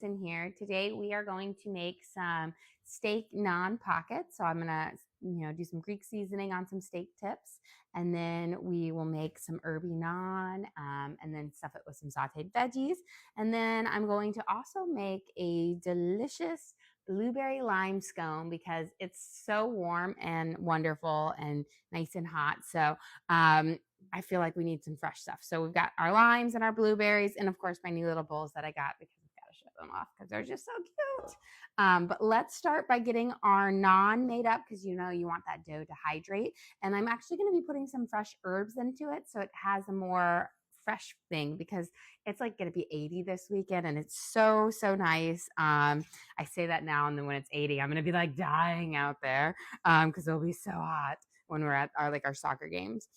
In here. Today we are going to make some steak naan pockets. So I'm gonna, do some Greek seasoning on some steak tips, and then we will make some herby naan, and then stuff it with some sautéed veggies. And then I'm going to also make a delicious blueberry lime scone because it's so warm and wonderful and nice and hot. So I feel like we need some fresh stuff. So we've got our limes and our blueberries, and of course my new little bowls that I got because show them off because they're just so cute. But let's start by getting our naan made up because you want that dough to hydrate. And I'm actually going to be putting some fresh herbs into it so it has a more fresh thing because it's like going to be 80 this weekend and it's so nice. I say that now, and then when it's 80, I'm going to be like dying out there because it'll be so hot when we're at our soccer games.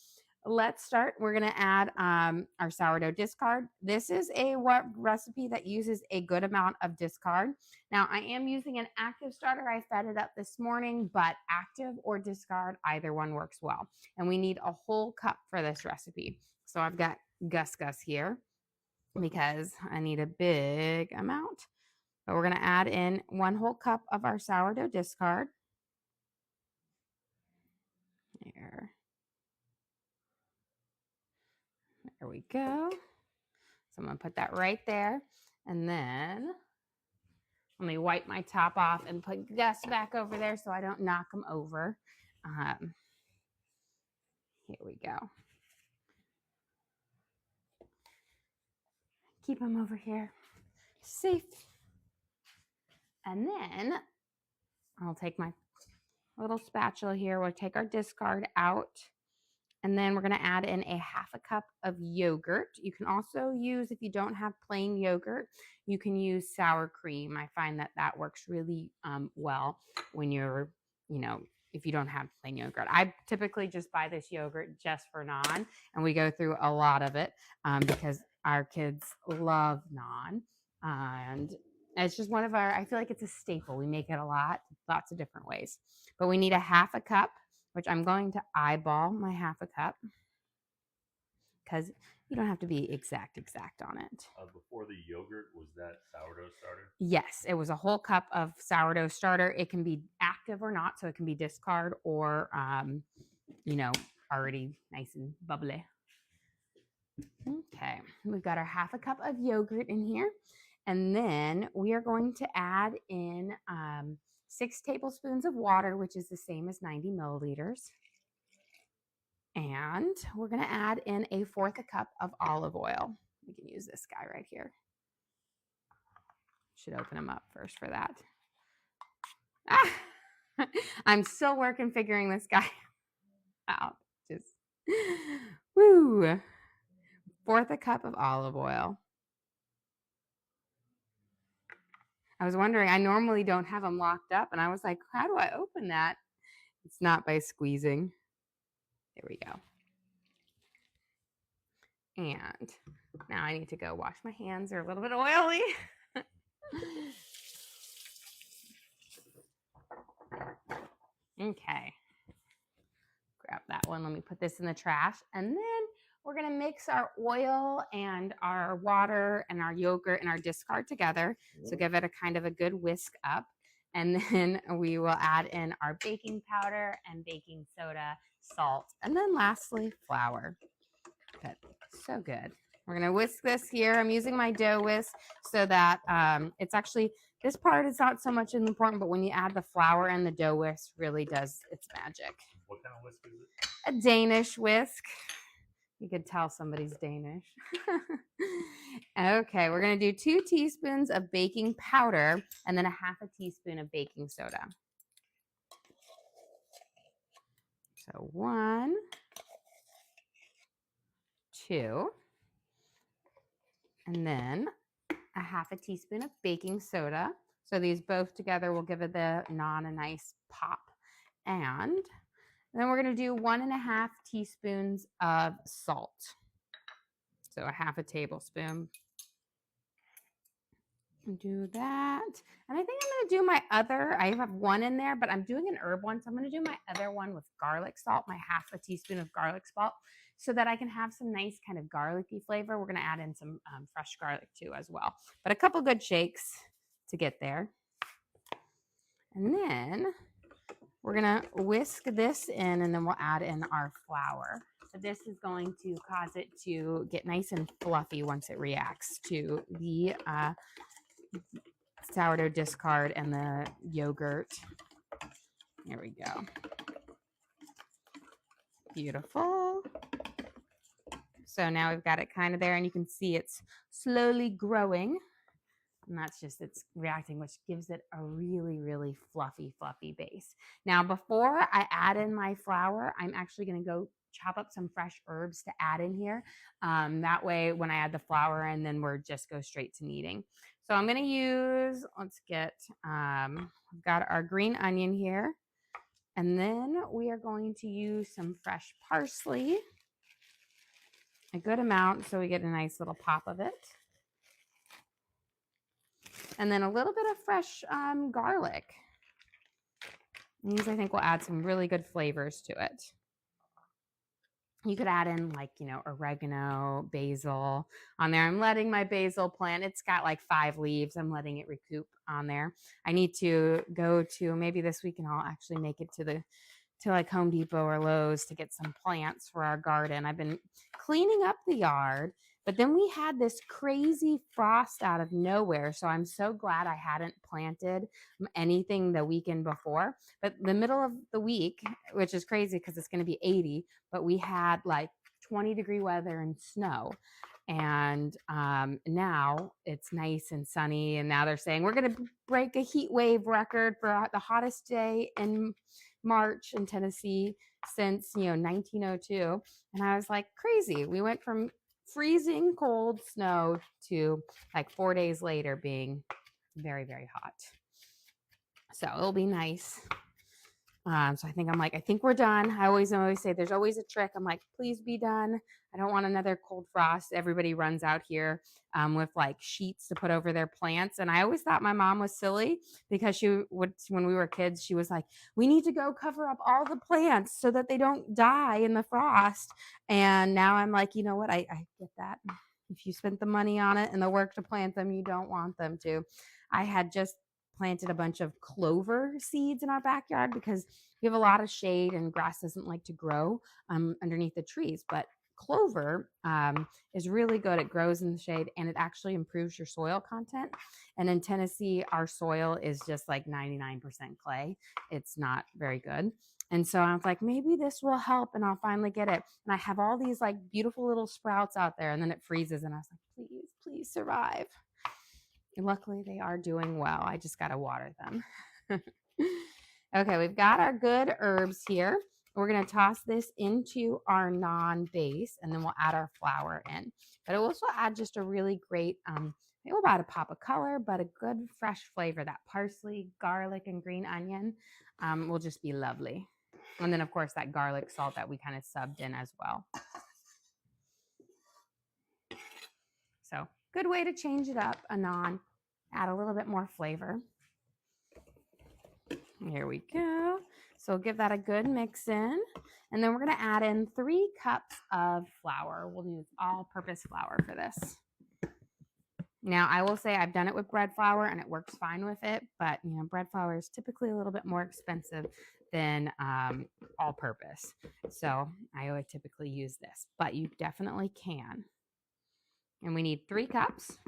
Let's start. We're going to add our sourdough discard. This is a recipe that uses a good amount of discard. Now, I am using an active starter. I fed it up this morning, but active or discard, either one works well. And we need a whole cup for this recipe. So I've got Gus here because I need a big amount. But we're going to add in 1 whole cup of our sourdough discard. There we go. So I'm going to put that right there. And then let me wipe my top off and put Gus back over there so I don't knock him over. Here we go. Keep him over here safe. And then I'll take my little spatula here. We'll take our discard out. And then we're going to add in a 1/2 cup of yogurt. You can also use, if you don't have plain yogurt, you can use sour cream. I find that works really well when you're, if you don't have plain yogurt. I typically just buy this yogurt just for naan, and we go through a lot of it because our kids love naan. And it's just one of I feel like it's a staple. We make it a lot, lots of different ways. But we need a 1/2 cup, which I'm going to eyeball my 1/2 cup because you don't have to be exact on it. Before the yogurt, was that sourdough starter? Yes, it was a whole cup of sourdough starter. It can be active or not, so it can be discard or, already nice and bubbly. Okay, we've got our 1/2 cup of yogurt in here. And then we are going to add in 6 tablespoons of water, which is the same as 90 milliliters. And we're going to add in a 1/4 cup of olive oil. We can use this guy right here. Should open him up first for that. I'm still working figuring this guy out. Just woo. 1/4 cup of olive oil. I was wondering, I normally don't have them locked up, and I was like, how do I open that? It's not by squeezing. There we go. And now I need to go wash my hands. They're a little bit oily. Okay. Grab that one. Let me put this in the trash. And then we're going to mix our oil and our water and our yogurt and our discard together. So give it a kind of a good whisk up. And then we will add in our baking powder and baking soda, salt, and then lastly, flour. Good. So good. We're going to whisk this here. I'm using my dough whisk so that it's actually, this part is not so much important, but when you add the flour and the dough whisk, really does its magic. What kind of whisk is it? A Danish whisk. You could tell somebody's Danish. Okay, we're going to do 2 teaspoons of baking powder and then a 1/2 teaspoon of baking soda. So 1, 2, and then a 1/2 teaspoon of baking soda. So these both together will give it the naan a nice pop. And then we're going to do 1.5 teaspoons of salt. So a 1/2 tablespoon. Do that. And I think I'm going to do my other, I have 1 in there, but I'm doing an herb one. So I'm going to do my other one with garlic salt, my 1/2 teaspoon of garlic salt, so that I can have some nice kind of garlicky flavor. We're going to add in some fresh garlic too as well. But a couple good shakes. to get there. And then we're gonna whisk this in, and then we'll add in our flour. So this is going to cause it to get nice and fluffy once it reacts to the sourdough discard and the yogurt. There we go. Beautiful. So now we've got it kind of there, and you can see it's slowly growing. And that's just, it's reacting, which gives it a really, really fluffy base. Now, before I add in my flour, I'm actually going to go chop up some fresh herbs to add in here. That way, when I add the flour in, then we're just go straight to kneading. So I'm going to use, let's get, we've got our green onion here. And then we are going to use some fresh parsley, a good amount, so we get a nice little pop of it. And then a little bit of fresh garlic. These, I think, will add some really good flavors to it. You could add in, like, you know, oregano, basil on there. I'm letting my basil plant, it's got like 5 leaves. I'm letting it recoup on there. I need to go to, maybe this week, and I'll actually make it to like Home Depot or Lowe's to get some plants for our garden. I've been cleaning up the yard, but then we had this crazy frost out of nowhere. So I'm so glad I hadn't planted anything the weekend before. But the middle of the week, which is crazy because it's going to be 80, but we had like 20-degree weather and snow. And now it's nice and sunny. And now they're saying we're going to break a heat wave record for the hottest day in March in Tennessee since, 1902. And I was like, crazy. We went from freezing cold snow to like 4 days later being very, very hot. So it'll be nice. So I think we're done. I always say there's always a trick. I'm like, please be done. I don't want another cold frost. Everybody runs out here with like sheets to put over their plants. And I always thought my mom was silly because she would, when we were kids, she was like, we need to go cover up all the plants so that they don't die in the frost. And now I'm like, you know what? I get that. If you spent the money on it and the work to plant them, you don't want them to. I had just planted a bunch of clover seeds in our backyard because we have a lot of shade and grass doesn't like to grow underneath the trees. But clover is really good. It grows in the shade and it actually improves your soil content. And in Tennessee, our soil is just like 99% clay. It's not very good. And so I was like, maybe this will help and I'll finally get it. And I have all these like beautiful little sprouts out there, and then it freezes. And I was like, please survive. And luckily they are doing well. I just got to water them. Okay, we've got our good herbs here. We're going to toss this into our naan base, and then we'll add our flour in. But it will also add just a really great, maybe about a pop of color, but a good fresh flavor. That parsley, garlic, and green onion will just be lovely. And then, of course, that garlic salt that we kind of subbed in as well. So good way to change it up, a naan, add a little bit more flavor. Here we go. So give that a good mix in. And then we're going to add in 3 cups of flour. We'll use all-purpose flour for this. Now, I will say I've done it with bread flour and it works fine with it, but bread flour is typically a little bit more expensive than all-purpose. So I would typically use this, but you definitely can. And we need 3 cups,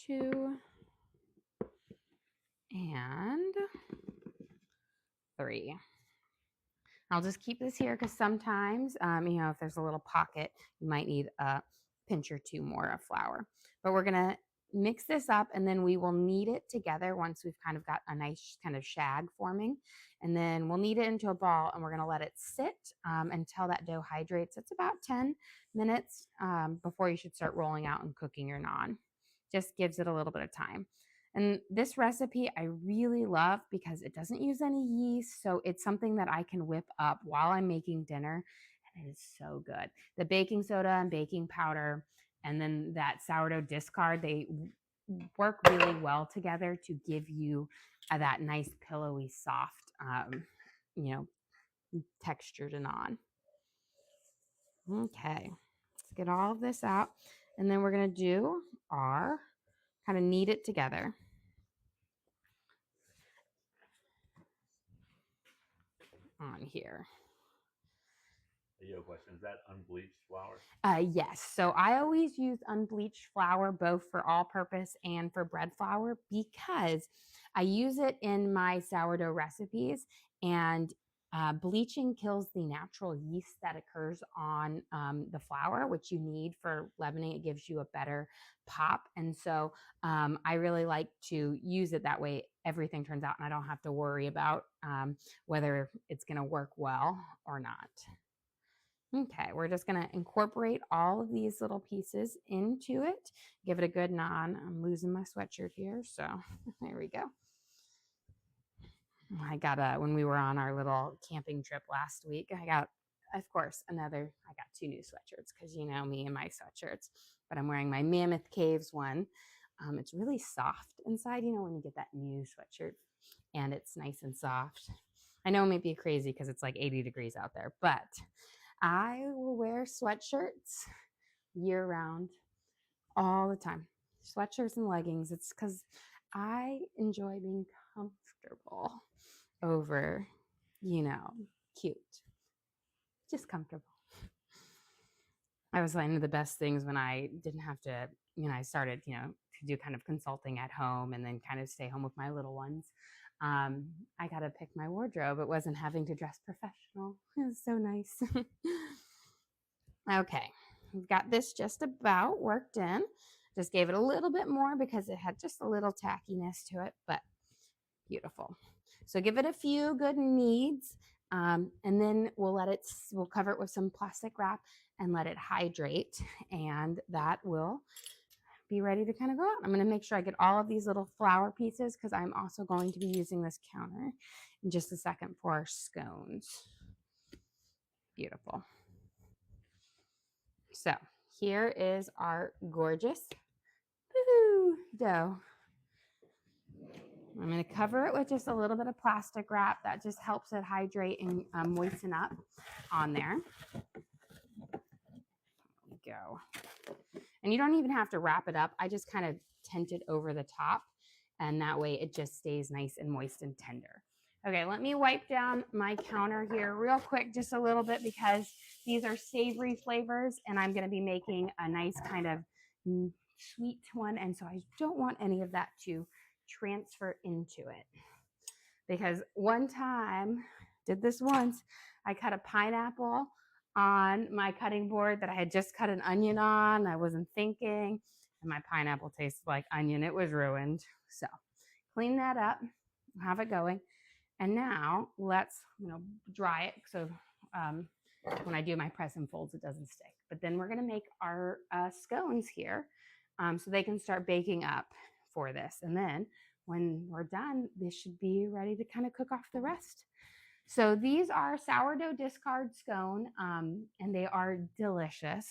2, and 3. I'll just keep this here because sometimes, if there's a little pocket, you might need a pinch or 2 more of flour. But we're going to mix this up, and then we will knead it together once we've kind of got a nice kind of shag forming. And then we'll knead it into a ball, and we're going to let it sit until that dough hydrates. It's about 10 minutes before you should start rolling out and cooking your naan. Just gives it a little bit of time. And this recipe I really love because it doesn't use any yeast, so it's something that I can whip up while I'm making dinner, and it is so good. The baking soda and baking powder and then that sourdough discard, they work really well together to give you that nice pillowy, soft, texture to naan. Okay, let's get all of this out, and then we're going to do our kind of knead it together. on here. Yo, question, is that unbleached flour? Yes. So I always use unbleached flour, both for all purpose and for bread flour, because I use it in my sourdough recipes, and bleaching kills the natural yeast that occurs on the flour, which you need for leavening. It gives you a better pop. And so I really like to use it that way. Everything turns out, and I don't have to worry about whether it's going to work well or not. Okay, we're just going to incorporate all of these little pieces into it. Give it a good naan. I'm losing my sweatshirt here, so there we go. I got when we were on our little camping trip last week, I got, of course, I got 2 new sweatshirts because you know me and my sweatshirts, but I'm wearing my Mammoth Caves one. It's really soft inside, you know, when you get that new sweatshirt and it's nice and soft. I know it may be crazy because it's like 80 degrees out there, but I will wear sweatshirts year round, all the time. Sweatshirts and leggings. It's because I enjoy being comfortable over, you know, cute. Just comfortable. I was one of the best things when I didn't have to, you know, I started, you know, to do kind of consulting at home and then kind of stay home with my little ones. I got to pick my wardrobe. It wasn't having to dress professional. It was so nice. Okay, we've got this just about worked in. Just gave it a little bit more because it had just a little tackiness to it, but beautiful. So give it a few good kneads, and then we'll cover it with some plastic wrap and let it hydrate, and that will be ready to kind of go out. I'm going to make sure I get all of these little flour pieces because I'm also going to be using this counter in just a second for our scones. Beautiful. So here is our gorgeous dough. I'm going to cover it with just a little bit of plastic wrap. That just helps it hydrate and moisten up on there. There we go. And you don't even have to wrap it up. I just kind of tent it over the top, and that way it just stays nice and moist and tender. Okay, let me wipe down my counter here real quick, just a little bit, because these are savory flavors, and I'm going to be making a nice kind of sweet one, and so I don't want any of that to transfer into it. Because one time, did this once, I cut a pineapple on my cutting board that I had just cut an onion on. I wasn't thinking, and my pineapple tasted like onion. It was ruined. So clean that up, have it going. And now let's, dry it. So when I do my press and folds, it doesn't stick. But then we're going to make our scones here so they can start baking up for this. And then when we're done, this should be ready to kind of cook off the rest. So these are sourdough discard scone, and they are delicious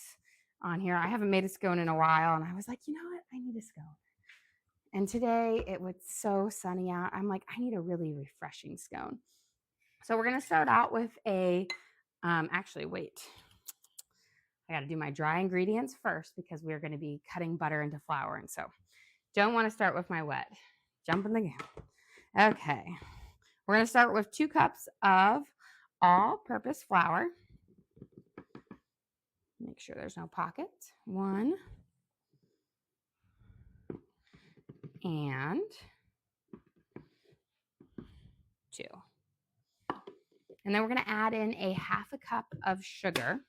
on here. I haven't made a scone in a while, and I was like, you know what? I need a scone. And today it was so sunny out. I'm like, I need a really refreshing scone. So we're going to start out with a, actually, wait. I got to do my dry ingredients first because we're going to be cutting butter into flour. And so don't want to start with my wet. Jump in the gun. Okay. We're going to start with 2 cups of all-purpose flour. Make sure there's no pockets. 1 and 2. And then we're going to add in a 1/2 cup of sugar,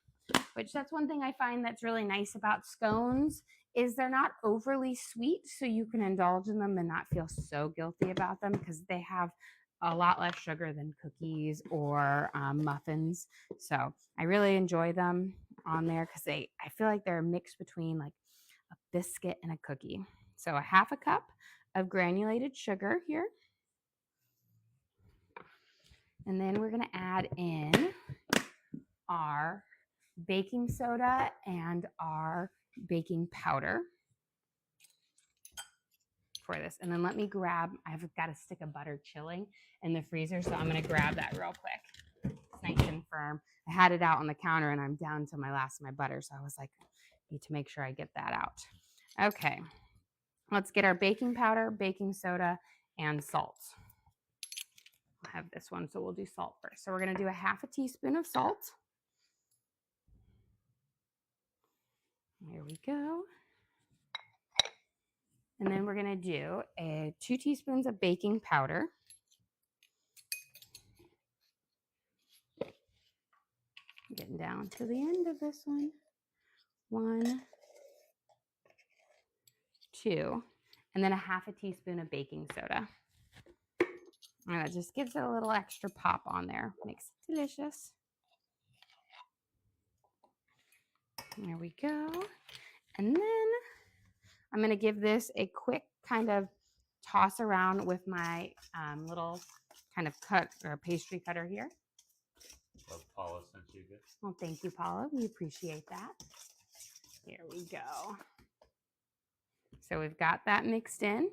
which that's one thing I find that's really nice about scones is they're not overly sweet, so you can indulge in them and not feel so guilty about them because they have a lot less sugar than cookies or muffins. So I really enjoy them on there because I feel like they're a mix between like a biscuit and a cookie. So a 1/2 cup of granulated sugar here. And then we're going to add in our baking soda and our baking powder for this. And then let me grab, I've got a stick of butter chilling in the freezer, so I'm going to grab that real quick. It's nice and firm. I had it out on the counter and I'm down to my last of my butter, so I was like, I need to make sure I get that out. Okay, let's get our baking powder, baking soda, and salt. I'll have this one, so we'll do salt first. So we're going to do a half a teaspoon of salt. There we go. And then we're going to do 2 teaspoons of baking powder. Getting down to the end of this one. 1, 2, and then a half a teaspoon of baking soda. And that just gives it a little extra pop on there. Makes it delicious. There we go. And then I'm going to give this a quick kind of toss around with my little kind of cut or pastry cutter here. Well, Paula sent you good. Well, thank you, Paula. We appreciate that. Here we go. So we've got that mixed in.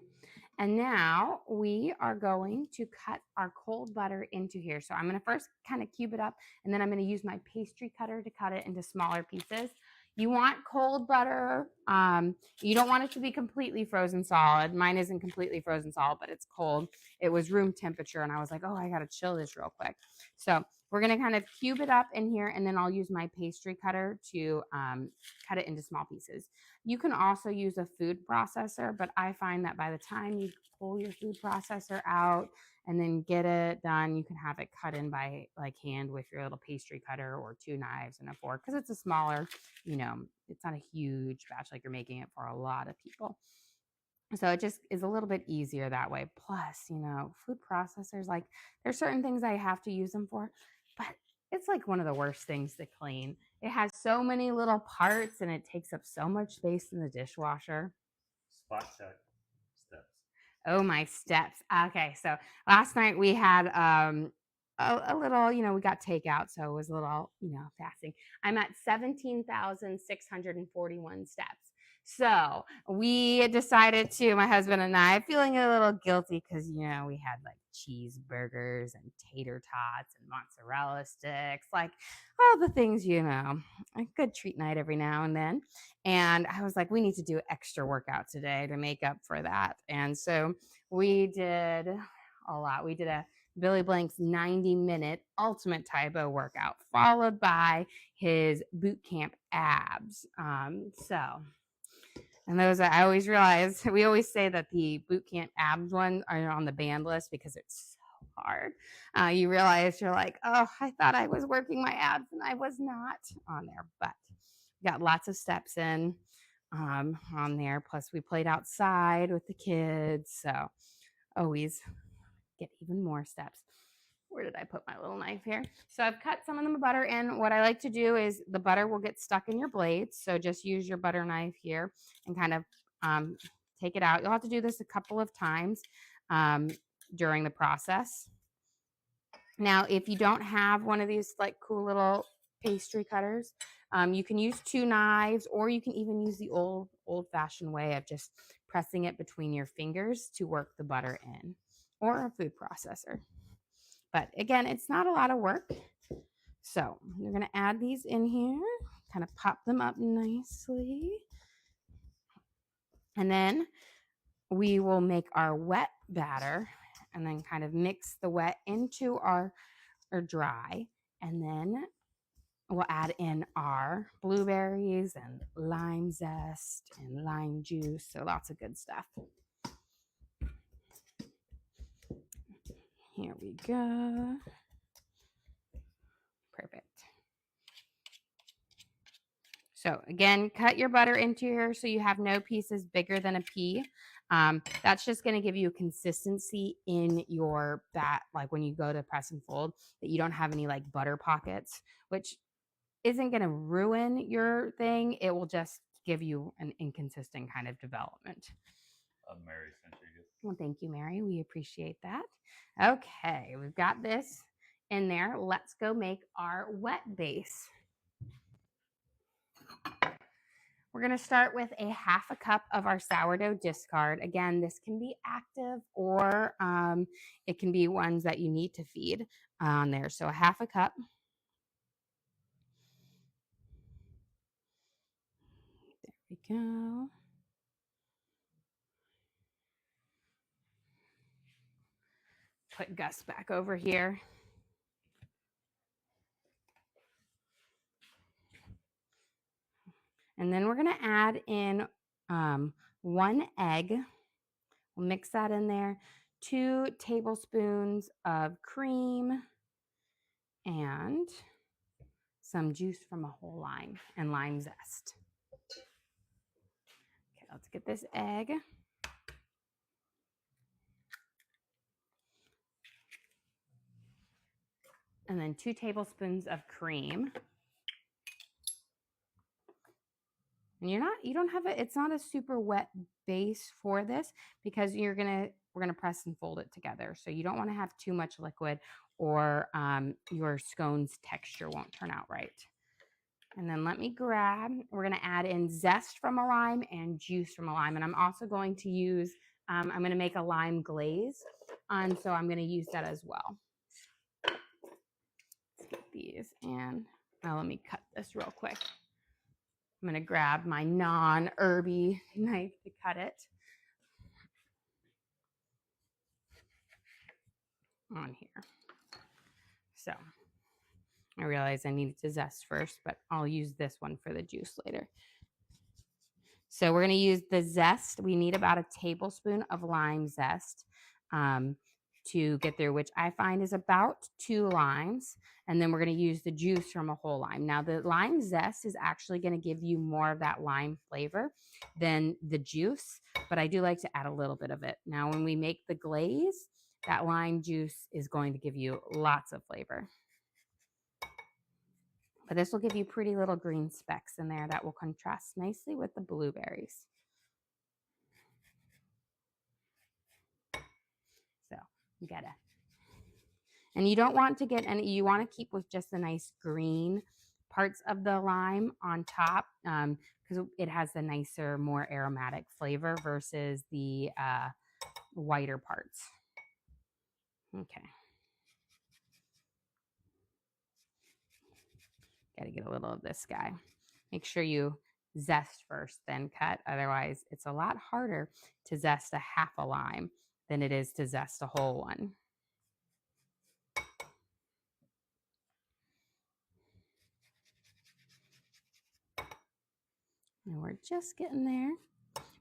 And now we are going to cut our cold butter into here. So I'm going to first kind of cube it up, and then I'm going to use my pastry cutter to cut it into smaller pieces. You want cold butter. You don't want it to be completely frozen solid. Mine isn't completely frozen solid, but it's cold. It was room temperature, and I was like, oh, I got to chill this real quick. So we're going to kind of cube it up in here, and then I'll use my pastry cutter to cut it into small pieces. You can also use a food processor, but I find that by the time you pull your food processor out and then get it done, you can have it cut in by like hand with your little pastry cutter or 2 knives and a fork, because it's a smaller, it's not a huge batch like you're making it for a lot of people. So it just is a little bit easier that way. Plus, food processors, like there's certain things I have to use them for, but it's like one of the worst things to clean. It has so many little parts and it takes up so much space in the dishwasher. Spot check. Steps. Oh, my steps. Okay, so last night we had a little, we got takeout, so it was a little, fasting. I'm at 17,641 steps. So we decided to, my husband and I, feeling a little guilty because, we had like cheeseburgers and tater tots and mozzarella sticks, like all the things, a good treat night every now and then. And I was like, we need to do extra workout today to make up for that. And so we did a lot. We did a Billy Blank's 90-minute ultimate Tybo workout, followed by his boot camp abs. And those, I always realize, we always say that the boot camp abs one are on the banned list because it's so hard. You realize you're like, oh, I thought I was working my abs and I was not on there, but got lots of steps in on there. Plus we played outside with the kids. So always get even more steps. Where did I put my little knife here? So I've cut some of the butter in. What I like to do is the butter will get stuck in your blades. So just use your butter knife here and kind of take it out. You'll have to do this a couple of times during the process. Now, if you don't have one of these like cool little pastry cutters, you can use 2 knives, or you can even use the old-fashioned way of just pressing it between your fingers to work the butter in, or a food processor. But again, it's not a lot of work. So you're going to add these in here, kind of pop them up nicely. And then we will make our wet batter and then kind of mix the wet into our dry. And then we'll add in our blueberries and lime zest and lime juice. So lots of good stuff. Here we go. Perfect. So again, cut your butter into here so you have no pieces bigger than a pea. That's just going to give you consistency in your bat, like when you go to press and fold, that you don't have any like butter pockets, which isn't going to ruin your thing. It will just give you an inconsistent kind of development. Mary sent you good. Well, thank you, Mary. We appreciate that. Okay, we've got this in there. Let's go make our wet base. We're going to start with a half a cup of our sourdough discard. Again, this can be active or it can be ones that you need to feed on there. So a half a cup. There we go. put Gus back over here. And then we're going to add in 1 egg. We'll mix that in there. 2 tablespoons of cream and some juice from a whole lime and lime zest. Okay, let's get this egg. And then 2 tablespoons of cream. And you don't have it's not a super wet base for this because we're gonna press and fold it together. So you don't want to have too much liquid or your scones texture won't turn out right. And then we're gonna add in zest from a lime and juice from a lime. And I'm also going to use, I'm gonna make a lime glaze. So I'm gonna use that as well. Let's get these in. Now let me cut this real quick. I'm going to grab my non-herby knife to cut it on here. So I realize I needed to zest first, but I'll use this one for the juice later. So we're going to use the zest. We need about a tablespoon of lime zest to get through, which I find is about 2 limes. And then we're going to use the juice from a whole lime. Now, the lime zest is actually going to give you more of that lime flavor than the juice, but I do like to add a little bit of it. Now, when we make the glaze, that lime juice is going to give you lots of flavor. But this will give you pretty little green specks in there that will contrast nicely with the blueberries. So you gotta, and you don't want to get any, you want to keep with just the nice green parts of the lime on top because it has the nicer, more aromatic flavor versus the whiter parts. Okay. Got to get a little of this guy. Make sure you zest first, then cut. Otherwise, it's a lot harder to zest a half a lime than it is to zest a whole one. And we're just getting there.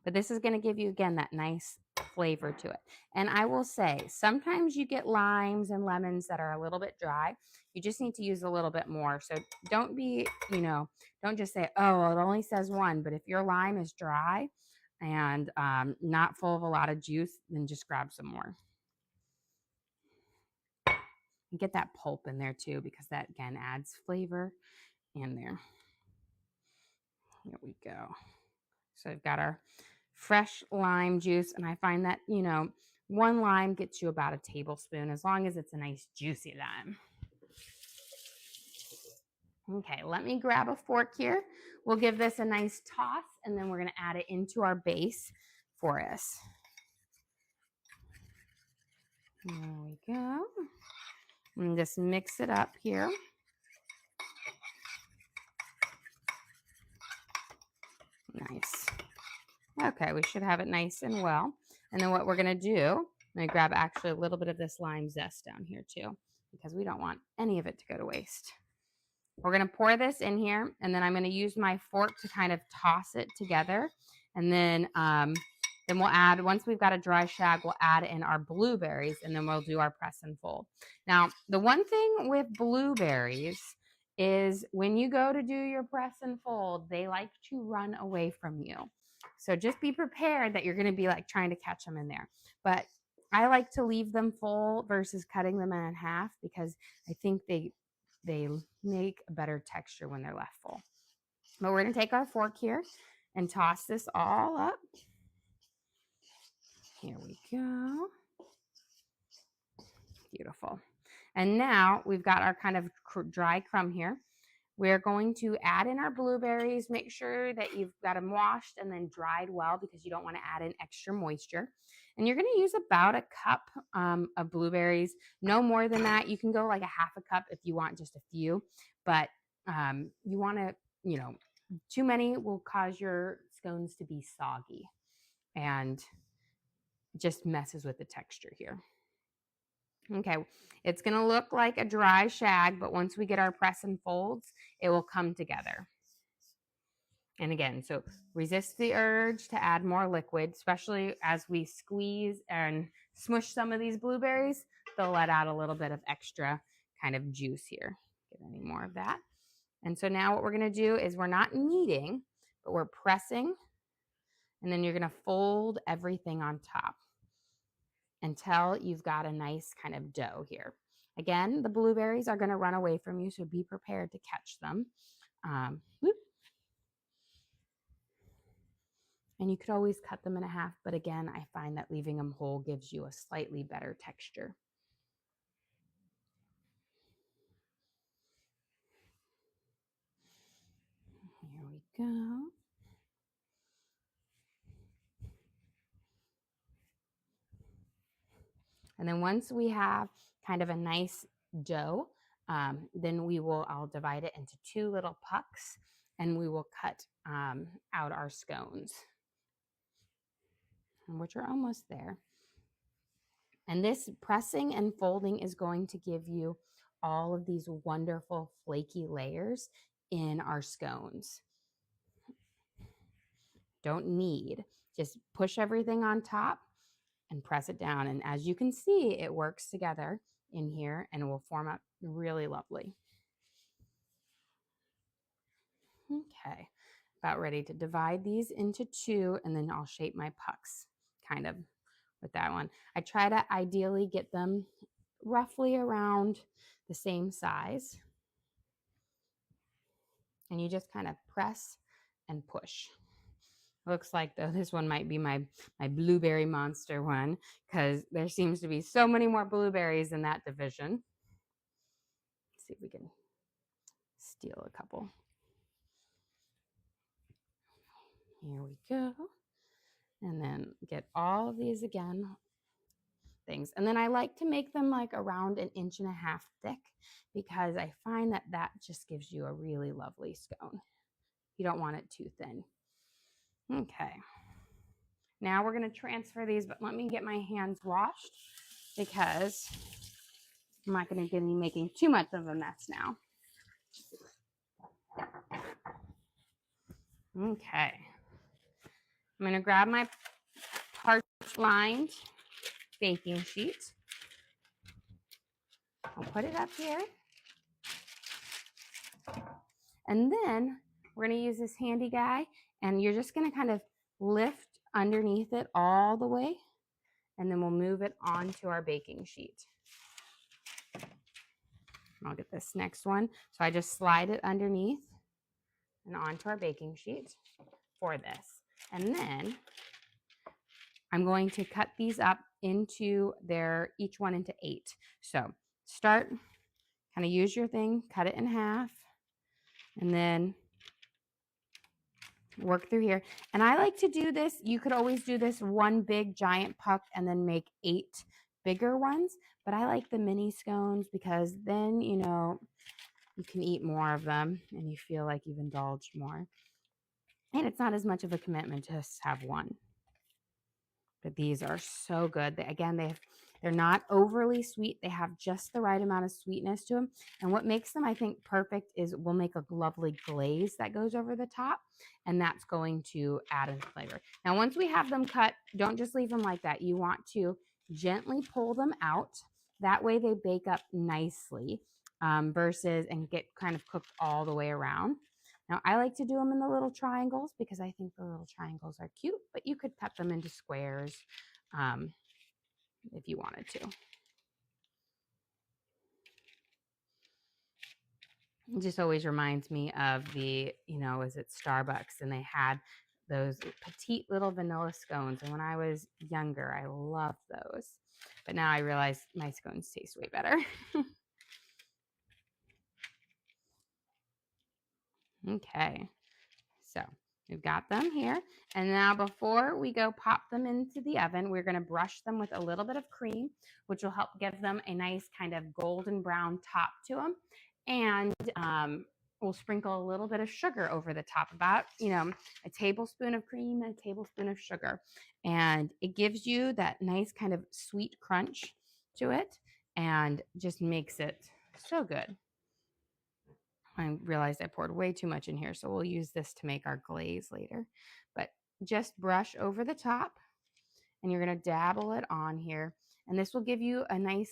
But this is going to give you, again, that nice flavor to it. And I will say, sometimes you get limes and lemons that are a little bit dry. You just need to use a little bit more. So don't be, don't just say, oh, it only says 1. But if your lime is dry and not full of a lot of juice, then just grab some more. And get that pulp in there too, because that, again, adds flavor in there. Here we go. So I've got our fresh lime juice, and I find that, 1 lime gets you about a tablespoon as long as it's a nice juicy lime. Okay, let me grab a fork here. We'll give this a nice toss, and then we're going to add it into our base for us. There we go. And just mix it up here. Nice. Okay, we should have it nice and well. And then what we're going to do, I'm going to grab actually a little bit of this lime zest down here too, because we don't want any of it to go to waste. We're going to pour this in here, and then I'm going to use my fork to kind of toss it together. And then we'll add, once we've got a dry shag, we'll add in our blueberries, and then we'll do our press and fold. Now, the one thing with blueberries is when you go to do your press and fold, they like to run away from you. So just be prepared that you're going to be like trying to catch them in there. But I like to leave them full versus cutting them in half because I think they make a better texture when they're left full. But we're going to take our fork here and toss this all up. Here we go. Beautiful. And now we've got our kind of dry crumb here. We're going to add in our blueberries. Make sure that you've got them washed and then dried well because you don't want to add in extra moisture. And you're going to use about a cup of blueberries. No more than that. You can go like a half a cup if you want just a few. But you want to, too many will cause your scones to be soggy and just messes with the texture here. Okay, it's gonna look like a dry shag, but once we get our press and folds, it will come together. And again, so resist the urge to add more liquid, especially as we squeeze and smush some of these blueberries. They'll let out a little bit of extra kind of juice here. Get any more of that. And so now what we're going to do is we're not kneading, but we're pressing. And then you're going to fold everything on top until you've got a nice kind of dough here. Again, the blueberries are going to run away from you, so be prepared to catch them. And you could always cut them in half, but again, I find that leaving them whole gives you a slightly better texture. Here we go. And then once we have kind of a nice dough, then I'll divide it into 2 little pucks, and we will cut out our scones, which are almost there. And this pressing and folding is going to give you all of these wonderful flaky layers in our scones. Don't knead, just push everything on top and press it down. And as you can see, it works together in here and will form up really lovely. Okay, about ready to divide these into 2, and then I'll shape my pucks kind of with that one. I try to ideally get them roughly around the same size. And you just kind of press and push. Looks like though this one might be my blueberry monster one, because there seems to be so many more blueberries in that division. Let's see if we can steal a couple. Here we go. And then get all of these again things. And then I like to make them like around 1.5 inches thick, because I find that that just gives you a really lovely scone. You don't want it too thin. Okay. Now we're going to transfer these, but let me get my hands washed, because I'm not going to be making too much of a mess now. Okay. I'm going to grab my parchment lined baking sheet. I'll put it up here. And then we're going to use this handy guy, and you're just going to kind of lift underneath it all the way, and then we'll move it onto our baking sheet. I'll get this next one. So I just slide it underneath and onto our baking sheet for this. And then I'm going to cut these up into each one into 8. So start, kind of use your thing, cut it in half, and then work through here. And I like to do this. You could always do this one big giant puck and then make 8 bigger ones. But I like the mini scones, because then, you know, you can eat more of them and you feel like you've indulged more. And it's not as much of a commitment to just have one. But these are so good. They're not overly sweet. They have just the right amount of sweetness to them. And what makes them, I think, perfect is we'll make a lovely glaze that goes over the top, and that's going to add in flavor. Now, once we have them cut, don't just leave them like that. You want to gently pull them out. That way they bake up nicely versus and get kind of cooked all the way around. Now, I like to do them in the little triangles, because I think the little triangles are cute, but you could cut them into squares if you wanted to. It just always reminds me of is it Starbucks, and they had those petite little vanilla scones. And when I was younger, I loved those. But now I realize my scones taste way better. Okay. So we've got them here. And now before we go pop them into the oven, we're going to brush them with a little bit of cream, which will help give them a nice kind of golden brown top to them. And we'll sprinkle a little bit of sugar over the top, about, a tablespoon of cream and a tablespoon of sugar. And it gives you that nice kind of sweet crunch to it. and just makes it so good. I realized I poured way too much in here, so we'll use this to make our glaze later. But just brush over the top, and you're going to dabble it on here. And this will give you a nice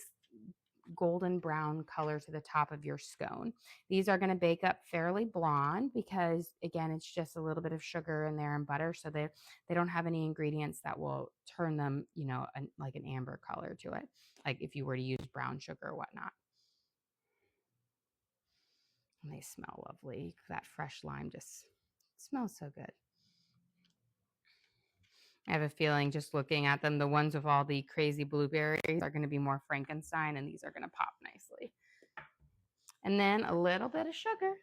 golden brown color to the top of your scone. These are going to bake up fairly blonde because, again, it's just a little bit of sugar in there and butter, so they don't have any ingredients that will turn them, like an amber color to it, like if you were to use brown sugar or whatnot. And they smell lovely. That fresh lime just smells so good. I have a feeling just looking at them, the ones with all the crazy blueberries are going to be more Frankenstein, and these are going to pop nicely. And then a little bit of sugar.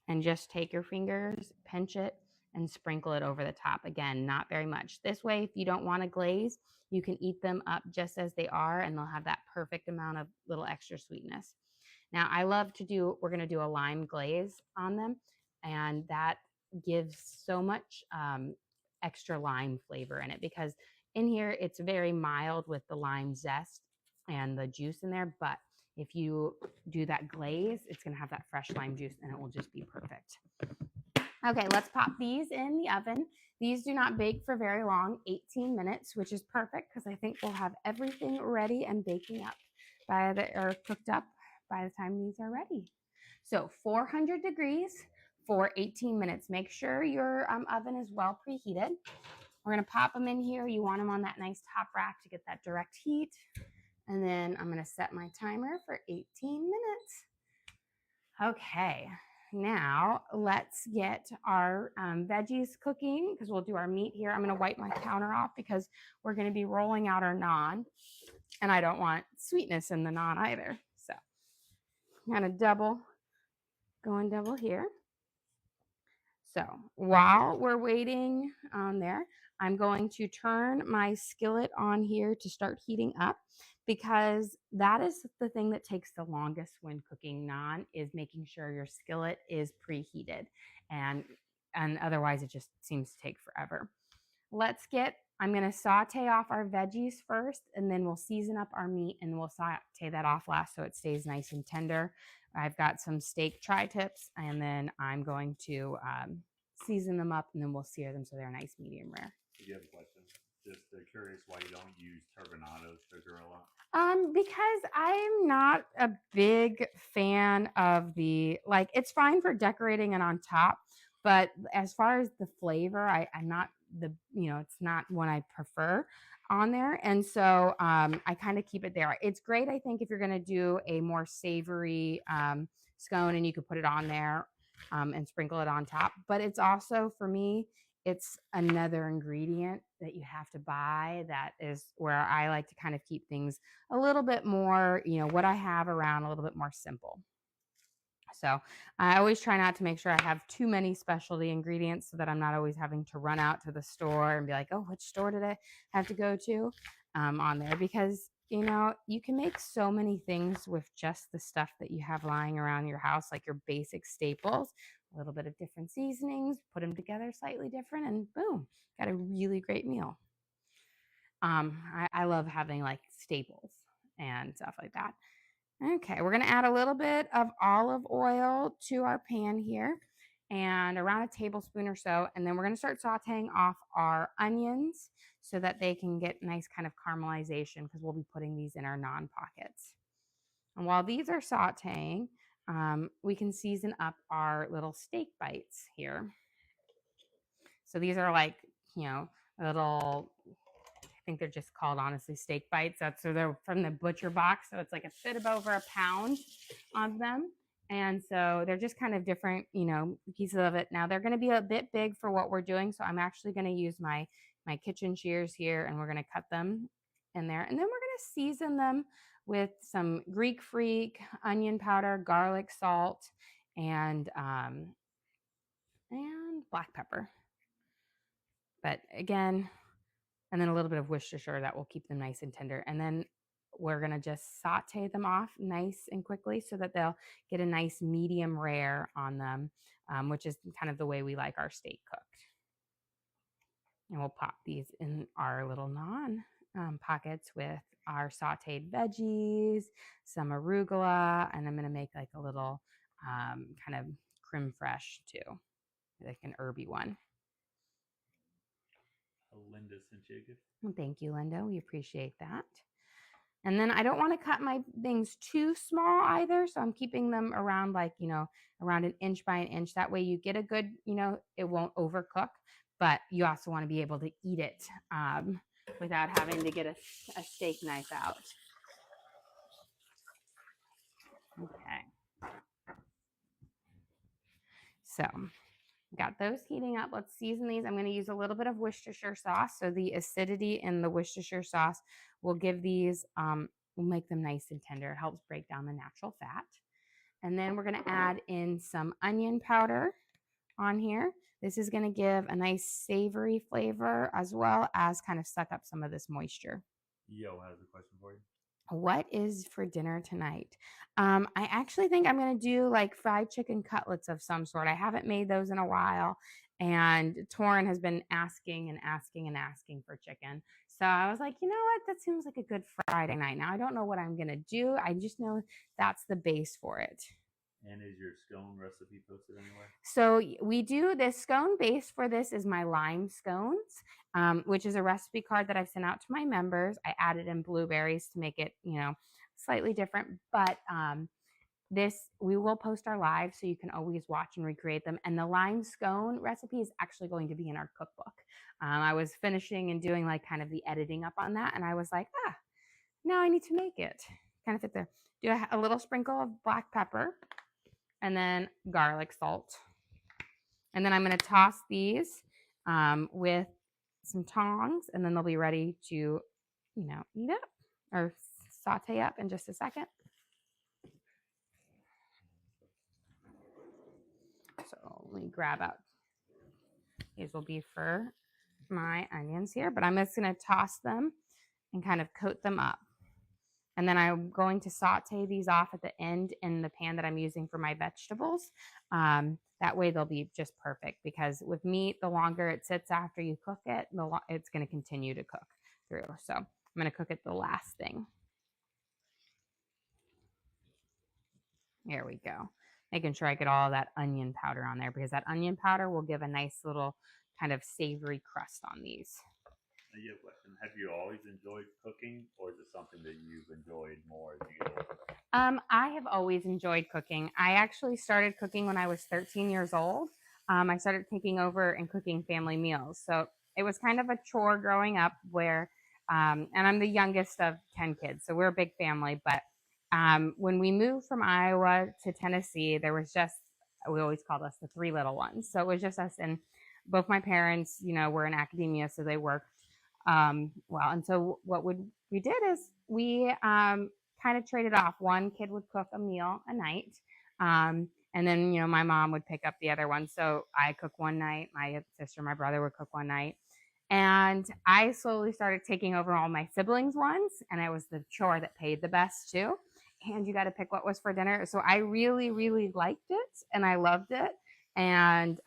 And just take your fingers, pinch it, and sprinkle it over the top. Again, not very much. This way, if you don't want to glaze, you can eat them up just as they are, and they'll have that perfect amount of little extra sweetness. Now, I love to do, we're going to do a lime glaze on them, and that gives so much extra lime flavor in it, because in here it's very mild with the lime zest and the juice in there, but if you do that glaze, it's going to have that fresh lime juice, and it will just be perfect. Okay, let's pop these in the oven. These do not bake for very long, 18 minutes, which is perfect because I think we'll have everything ready and baking up or cooked up by the time these are ready. So 400 degrees for 18 minutes. Make sure your oven is well preheated. We're going to pop them in here. You want them on that nice top rack to get that direct heat. And then I'm going to set my timer for 18 minutes. Okay, now let's get our veggies cooking, because we'll do our meat here. I'm going to wipe my counter off because we're going to be rolling out our naan, and I don't want sweetness in the naan either. So I'm going to going double here. So while we're waiting on there, I'm going to turn my skillet on here to start heating up, because that is the thing that takes the longest when cooking naan, is making sure your skillet is preheated, and otherwise it just seems to take forever. I'm going to saute off our veggies first, and then we'll season up our meat, and we'll saute that off last so it stays nice and tender. I've got some steak tri-tips, and then I'm going to season them up, and then we'll sear them so they're nice medium rare. Do you have a question? Just curious why you don't use turbinado sugar a lot? Because I'm not a big fan of it's fine for decorating it on top, but as far as the flavor, I'm not it's not one I prefer on there. And so I kind of keep it there. It's great, I think, if you're going to do a more savory scone, and you could put it on there and sprinkle it on top. But it's also, for me, it's another ingredient that you have to buy. That is where I like to kind of keep things a little bit more, what I have around, a little bit more simple. So I always try not to make sure I have too many specialty ingredients, so that I'm not always having to run out to the store and be like, oh, which store did I have to go to on there? Because, you can make so many things with just the stuff that you have lying around your house, like your basic staples, a little bit of different seasonings, put them together slightly different, and boom, got a really great meal. I love having like staples and stuff like that. Okay, we're going to add a little bit of olive oil to our pan here, and around a tablespoon or so, and then we're going to start sauteing off our onions so that they can get nice kind of caramelization, because we'll be putting these in our naan pockets. And while these are sauteing, we can season up our little steak bites here. So these are like, little, I think they're just called, honestly, steak bites. So they're from the butcher box. So it's like a bit of over a pound of them. And so they're just kind of different, pieces of it. Now they're going to be a bit big for what we're doing. So I'm actually going to use my kitchen shears here, and we're going to cut them in there. And then we're going to season them with some Greek freak, onion powder, garlic salt, and black pepper. But again, and then a little bit of Worcestershire, that will keep them nice and tender. And then we're going to just saute them off nice and quickly so that they'll get a nice medium rare on them, which is kind of the way we like our steak cooked. And we'll pop these in our little naan pockets with our sautéed veggies, some arugula, and I'm going to make like a little kind of crème fraiche too, like an herby one. Linda sent you a gift. Well, thank you, Linda. We appreciate that. And then I don't want to cut my things too small either. So I'm keeping them around like, around an inch by an inch. That way you get a good, it won't overcook, but you also want to be able to eat it without having to get a steak knife out. Okay. So got those heating up. Let's season these. I'm going to use a little bit of Worcestershire sauce. So the acidity in the Worcestershire sauce will give these, will make them nice and tender. It helps break down the natural fat. And then we're going to add in some onion powder on here. This is going to give a nice savory flavor as well as kind of suck up some of this moisture. Yo has a question for you. What is for dinner tonight? I actually think I'm going to do like fried chicken cutlets of some sort. I haven't made those in a while. And Torrin has been asking and asking and asking for chicken. So I was like, you know what? That seems like a good Friday night. Now, I don't know what I'm going to do. I just know that's the base for it. And is your scone recipe posted anywhere? So we do this scone base for this is my lime scones, which is a recipe card that I've sent out to my members. I added in blueberries to make it, slightly different. But this, we will post our live so you can always watch and recreate them. And the lime scone recipe is actually going to be in our cookbook. I was finishing and doing like kind of the editing up on that. And I was like, now I need to make it. Kind of fit there. Do a little sprinkle of black pepper. And then garlic salt. And then I'm going to toss these with some tongs, and then they'll be ready to, eat up or saute up in just a second. So let me grab out. These will be for my onions here, but I'm just going to toss them and kind of coat them up. And then I'm going to saute these off at the end in the pan that I'm using for my vegetables. That way they'll be just perfect, because with meat, the longer it sits after you cook it, it's going to continue to cook through. So I'm going to cook it the last thing. There we go. Making sure I get all of that onion powder on there, because that onion powder will give a nice little kind of savory crust on these. Have you always enjoyed cooking, or is it something that you've enjoyed more as you get older? I have always enjoyed cooking. I actually started cooking when I was 13 years old. I started taking over and cooking family meals. So it was kind of a chore growing up where, and I'm the youngest of 10 kids, so we're a big family. But when we moved from Iowa to Tennessee, there was just, we always called us the three little ones. So it was just us, and both my parents, were in academia, so they worked well. And so what we did is we kind of traded off. One kid would cook a meal a night. And then, my mom would pick up the other one. So I cook one night, my sister, my brother would cook one night. And I slowly started taking over all my siblings' ones. And it was the chore that paid the best too. And you got to pick what was for dinner. So I really, really liked it and I loved it. And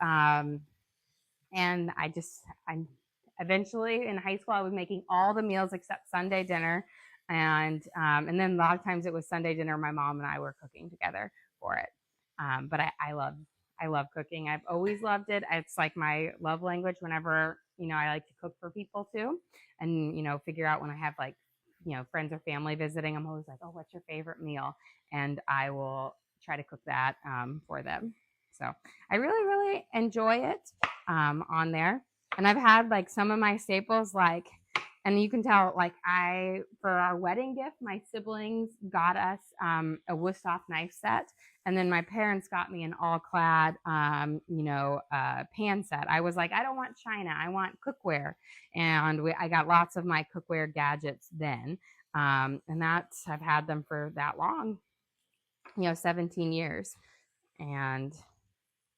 eventually in high school, I was making all the meals except Sunday dinner. And then a lot of times it was Sunday dinner. My mom and I were cooking together for it. But I love cooking. I've always loved it. It's like my love language. Whenever, I like to cook for people too, and, figure out when I have like, friends or family visiting, I'm always like, oh, what's your favorite meal? And I will try to cook that for them. So I really, really enjoy it on there. And I've had like some of my staples, like, and you can tell, like, for our wedding gift, my siblings got us a Wusthof knife set. And then my parents got me an all-clad, pan set. I was like, I don't want china. I want cookware. And I got lots of my cookware gadgets then. And I've had them for that long, 17 years. And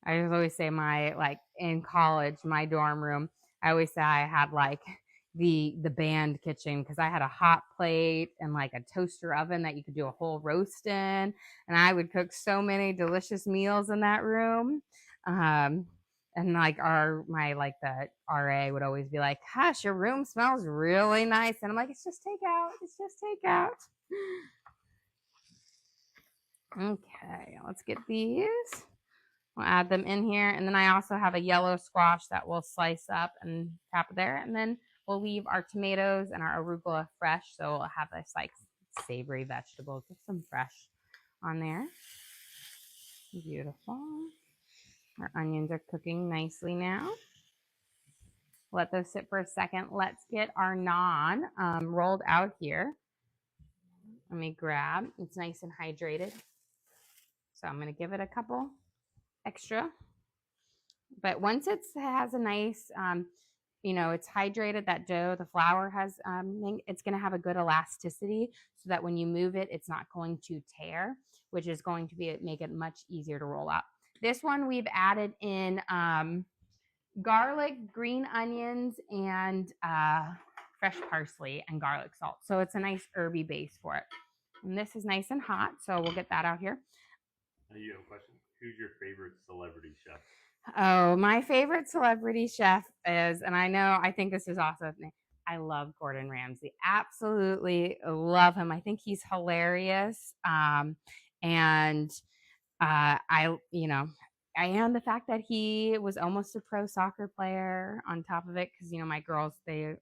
I always say in college, my dorm room, I always say I had like the band kitchen, because I had a hot plate and like a toaster oven that you could do a whole roast in. And I would cook so many delicious meals in that room. And And like the RA would always be like, gosh, your room smells really nice. And I'm like, it's just takeout. It's just takeout. Okay, let's get these. We'll add them in here. And then I also have a yellow squash that we'll slice up and tap there. And then we'll leave our tomatoes and our arugula fresh. So we'll have this like savory vegetables with some fresh on there. Beautiful. Our onions are cooking nicely now. Let those sit for a second. Let's get our naan rolled out here. Let me grab. It's nice and hydrated. So I'm going to give it a couple extra. But once it has a nice, it's hydrated, that dough, the flour has, it's going to have a good elasticity so that when you move it, it's not going to tear, which is going to make it much easier to roll out. This one we've added in garlic, green onions, and fresh parsley and garlic salt. So it's a nice herby base for it. And this is nice and hot, so we'll get that out here. You have a question? Who's your favorite celebrity chef? Oh, my favorite celebrity chef is, and I think this is also, I love Gordon Ramsay. Absolutely love him. I think he's hilarious. And the fact that he was almost a pro soccer player on top of it, because, my girls, they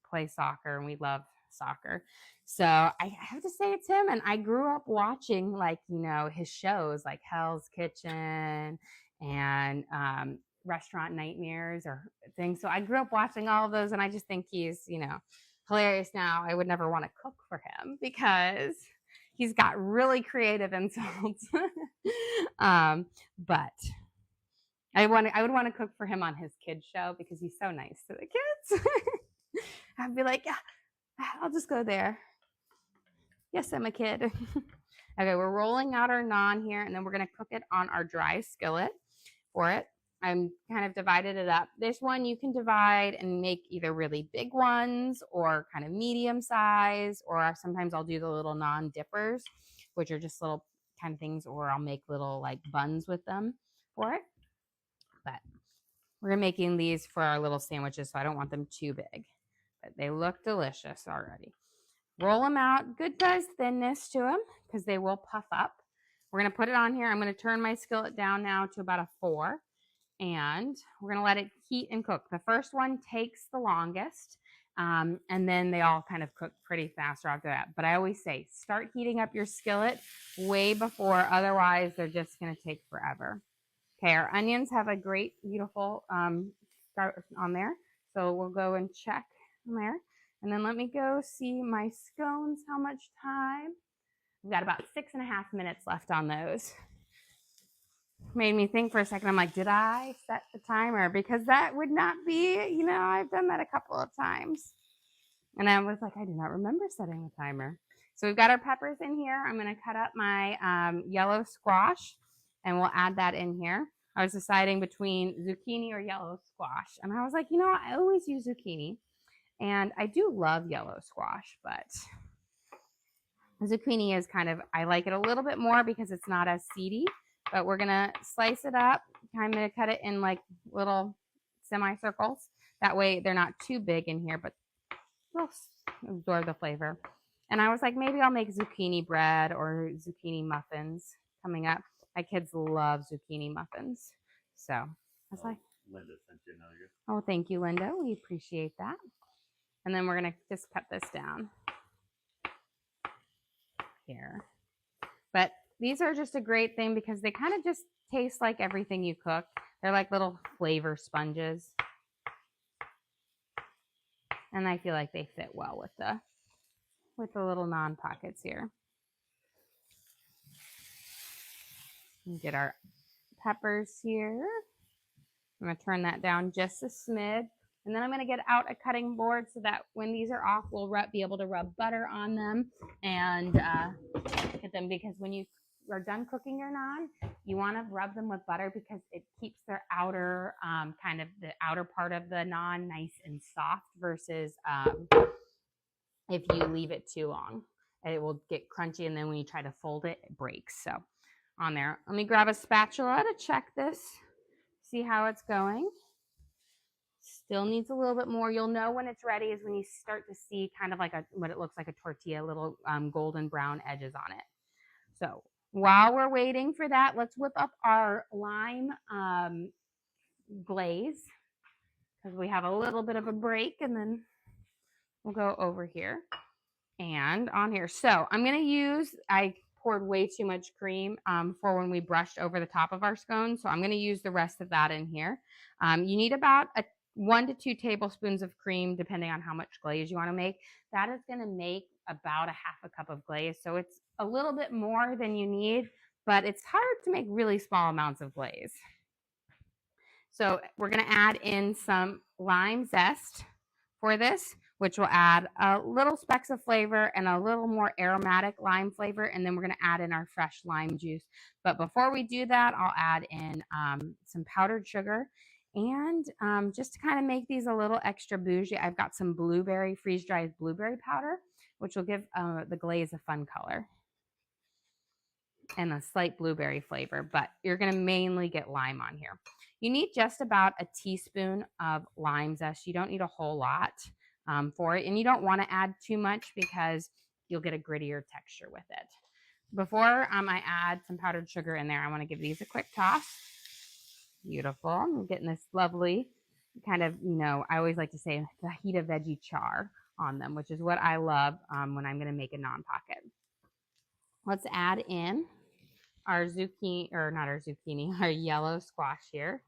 play soccer and we love soccer. So I have to say it's him. And I grew up watching his shows like Hell's Kitchen and Restaurant Nightmares or things. So I grew up watching all of those, and I just think he's, hilarious. Now I would never want to cook for him because he's got really creative insults. But I would want to cook for him on his kids show because he's so nice to the kids. I'd be like, yeah, I'll just go there. Yes, I'm a kid. Okay, we're rolling out our naan here, and then we're going to cook it on our dry skillet for it. I'm kind of divided it up. This one you can divide and make either really big ones or kind of medium size, or sometimes I'll do the little naan dippers, which are just little kind of things, or I'll make little like buns with them for it. But we're making these for our little sandwiches, so I don't want them too big. But they look delicious already. Roll them out, good size thinness to them because they will puff up. We're going to put it on here. I'm going to turn my skillet down now to about a 4, and we're going to let it heat and cook. The first one takes the longest, and then they all kind of cook pretty fast after that. But I always say start heating up your skillet way before, otherwise they're just going to take forever. Okay, our onions have a great, beautiful start on there. So we'll go and check there. And then let me go see my scones, how much time. We've got about 6.5 minutes left on those. Made me think for a second. I'm like, did I set the timer? Because that would not be, I've done that a couple of times. And I was like, I do not remember setting the timer. So we've got our peppers in here. I'm going to cut up my yellow squash, and we'll add that in here. I was deciding between zucchini or yellow squash. And I was like, I always use zucchini. And I do love yellow squash, but zucchini is I like it a little bit more because it's not as seedy. But we're going to slice it up. I'm going to cut it in like little semicircles. That way they're not too big in here, but they'll absorb the flavor. And I was like, maybe I'll make zucchini bread or zucchini muffins coming up. My kids love zucchini muffins. So I was like, Linda sent you another gift. Oh, thank you, Linda. We appreciate that. And then we're going to just cut this down here. But these are just a great thing because they kind of just taste like everything you cook. They're like little flavor sponges. And I feel like they fit well with the little naan pockets here. And get our peppers here. I'm going to turn that down just a smidge. And then I'm going to get out a cutting board so that when these are off, we'll be able to rub butter on them and get them, because when you are done cooking your naan, you want to rub them with butter because it keeps their outer, the outer part of the naan nice and soft versus if you leave it too long. It will get crunchy, and then when you try to fold it, it breaks. So on there, let me grab a spatula to check this See how it's going? Still needs a little bit more. You'll know when it's ready is when you start to see kind of like what it looks like a tortilla, little golden brown edges on it. So while we're waiting for that, let's whip up our lime glaze because we have a little bit of a break, and then we'll go over here and on here. So I'm going to use, I poured way too much cream for when we brushed over the top of our scones. So I'm going to use the rest of that in here. You need about 1 to 2 tablespoons of cream, depending on how much glaze you want to make. That is going to make about a half a cup of glaze. So it's a little bit more than you need, but it's hard to make really small amounts of glaze. So we're going to add in some lime zest for this, which will add a little specks of flavor and a little more aromatic lime flavor. And then we're going to add in our fresh lime juice. But before we do that, I'll add in some powdered sugar. And just to kind of make these a little extra bougie, I've got some blueberry, freeze-dried blueberry powder, which will give the glaze a fun color and a slight blueberry flavor. But you're going to mainly get lime on here. You need just about a teaspoon of lime zest. You don't need a whole lot for it. And you don't want to add too much because you'll get a grittier texture with it. Before I add some powdered sugar in there, I want to give these a quick toss. Beautiful. I'm getting this lovely kind of, I always like to say fajita veggie char on them, which is what I love when I'm going to make a naan pocket. Let's add in our zucchini, or not our zucchini, our yellow squash here.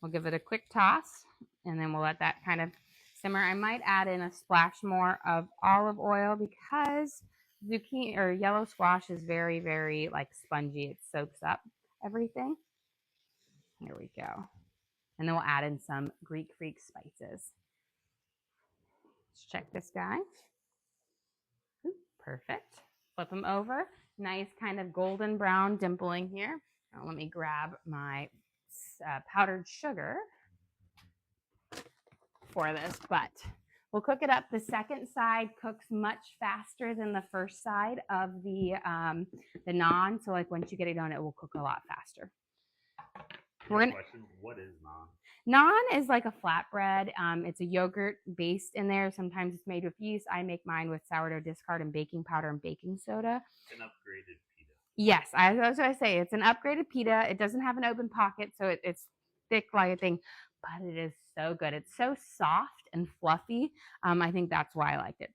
We'll give it a quick toss, and then we'll let that kind of simmer. I might add in a splash more of olive oil because zucchini or yellow squash is very, very like spongy. It soaks up everything. Here we go. And then we'll add in some Greek Freak spices. Let's check this guy. Ooh, perfect. Flip them over. Nice kind of golden brown dimpling here. Now let me grab my powdered sugar for this, but we'll cook it up. The second side cooks much faster than the first side of the naan. So like once you get it on, it will cook a lot faster. Question, what is naan? Naan is like a flatbread. It's a yogurt based in there. Sometimes it's made with yeast. I make mine with sourdough discard and baking powder and baking soda. An upgraded pita. Yes, I was going to say it's an upgraded pita. It doesn't have an open pocket, so it's thick like a thing, but it is so good. It's so soft and fluffy. I think that's why I liked it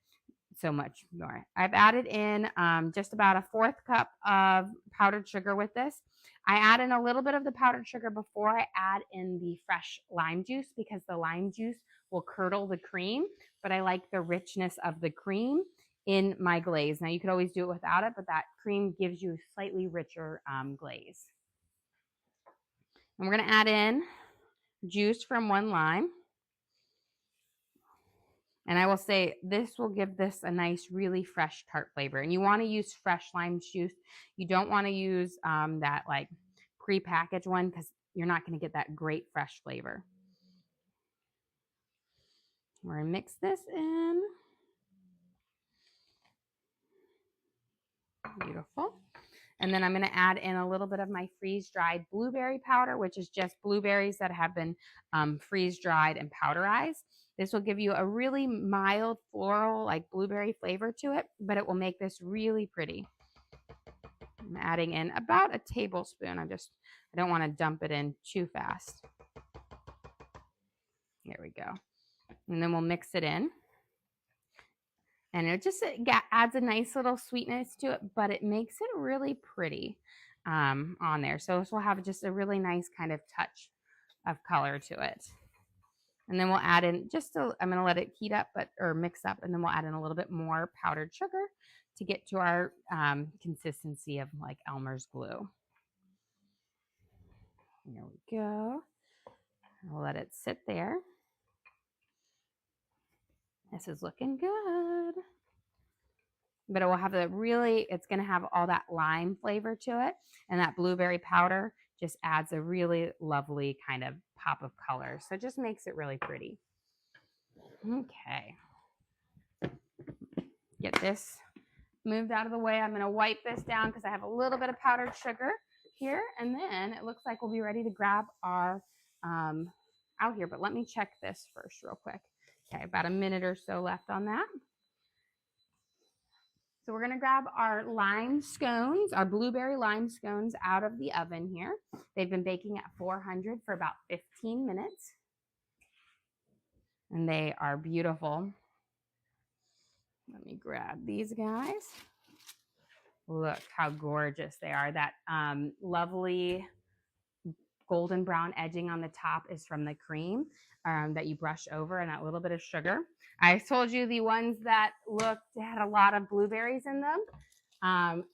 so much more. I've added in just about a 1/4 cup of powdered sugar with this. I add in a little bit of the powdered sugar before I add in the fresh lime juice because the lime juice will curdle the cream, but I like the richness of the cream in my glaze. Now you could always do it without it, but that cream gives you a slightly richer glaze. And we're going to add in juice from 1 lime. And I will say this will give this a nice, really fresh tart flavor. And you want to use fresh lime juice. You don't want to use that like pre-packaged one because you're not going to get that great fresh flavor. We're going to mix this in. Beautiful. And then I'm going to add in a little bit of my freeze-dried blueberry powder, which is just blueberries that have been freeze-dried and powderized. This will give you a really mild floral, like blueberry flavor to it, but it will make this really pretty. I'm adding in about a tablespoon. I don't want to dump it in too fast. Here we go. And then we'll mix it in. And it just adds a nice little sweetness to it, but it makes it really pretty on there. So this will have just a really nice kind of touch of color to it. And then we'll add in I'm going to let it heat up, or mix up, and then we'll add in a little bit more powdered sugar to get to our consistency of like Elmer's glue. There we go. I'll let it sit there. This is looking good. But it will have it's going to have all that lime flavor to it. And that blueberry powder just adds a really lovely kind of pop of color. So it just makes it really pretty. Okay. Get this moved out of the way. I'm going to wipe this down because I have a little bit of powdered sugar. here, and then it looks like we'll be ready to grab our out here. But let me check this first real quick. Okay, about a minute or so left on that. So we're gonna grab our lime scones, our blueberry lime scones out of the oven here. They've been baking at 400 for about 15 minutes. And they are beautiful. Let me grab these guys. Look how gorgeous they are. That lovely golden brown edging on the top is from the cream that you brush over, and that little bit of sugar. I told you the ones that had a lot of blueberries in them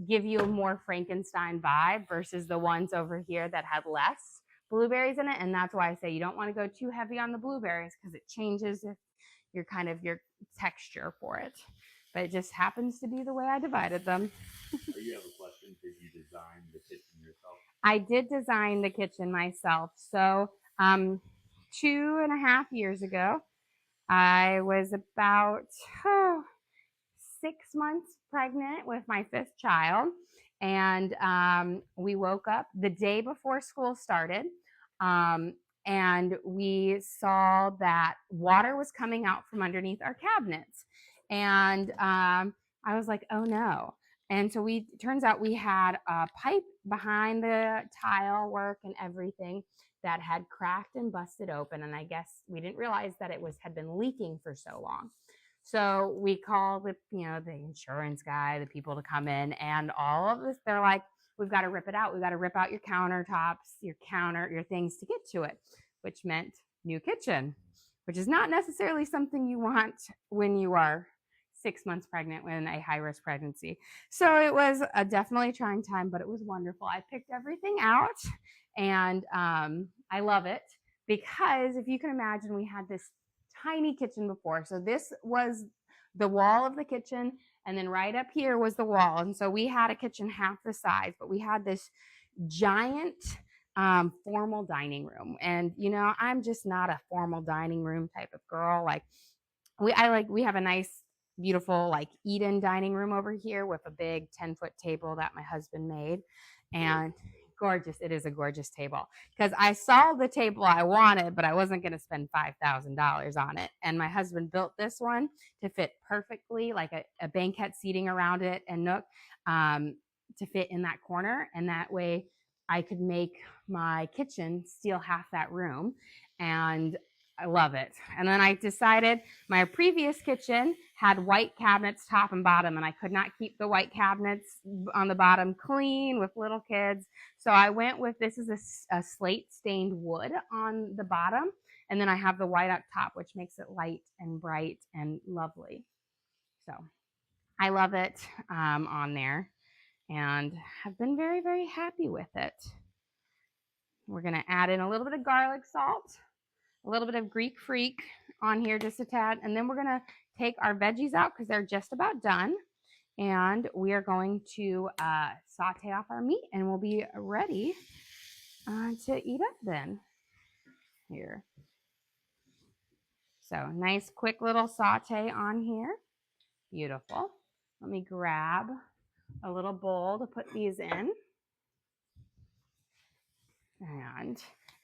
give you a more Frankenstein vibe versus the ones over here that had less blueberries in it. And that's why I say you don't want to go too heavy on the blueberries because it changes your texture for it. But it just happens to be the way I divided them. You have a question? Did you design the kitchen yourself? I did design the kitchen myself. So 2.5 years ago, I was about 6 months pregnant with my 5th child. And we woke up the day before school started. And we saw that water was coming out from underneath our cabinets. And I was like, oh no. And so turns out we had a pipe behind the tile work and everything that had cracked and busted open. And I guess we didn't realize that had been leaking for so long. So we called the insurance guy, the people to come in, and all of this, they're like, we've got to rip it out. We've got to rip out your countertops, your things to get to it, which meant new kitchen, which is not necessarily something you want when you are 6 months pregnant with a high-risk pregnancy. So it was a definitely trying time, but it was wonderful. I picked everything out, and I love it because if you can imagine, we had this tiny kitchen before. So this was the wall of the kitchen, and then right up here was the wall. And so we had a kitchen half the size, but we had this giant formal dining room. And I'm just not a formal dining room type of girl. Like we have a nice, beautiful eat-in dining room over here with a big 10-foot table that my husband made, and gorgeous. It is a gorgeous table because I saw the table I wanted, but I wasn't going to spend $5,000 on it. And my husband built this one to fit perfectly, like a banquette seating around it and nook to fit in that corner. And that way I could make my kitchen steal half that room. And I love it. And then I decided my previous kitchen had white cabinets top and bottom, and I could not keep the white cabinets on the bottom clean with little kids. So I went with, this is a slate stained wood on the bottom, and then I have the white up top, which makes it light and bright and lovely. So I love it on there and have been very, very happy with it. We're going to add in a little bit of garlic salt, a little bit of Greek freak on here, just a tad. And then we're going to take our veggies out because they're just about done. And we are going to saute off our meat, and we'll be ready to eat up then. Here. So nice, quick little saute on here. Beautiful. Let me grab a little bowl to put these in.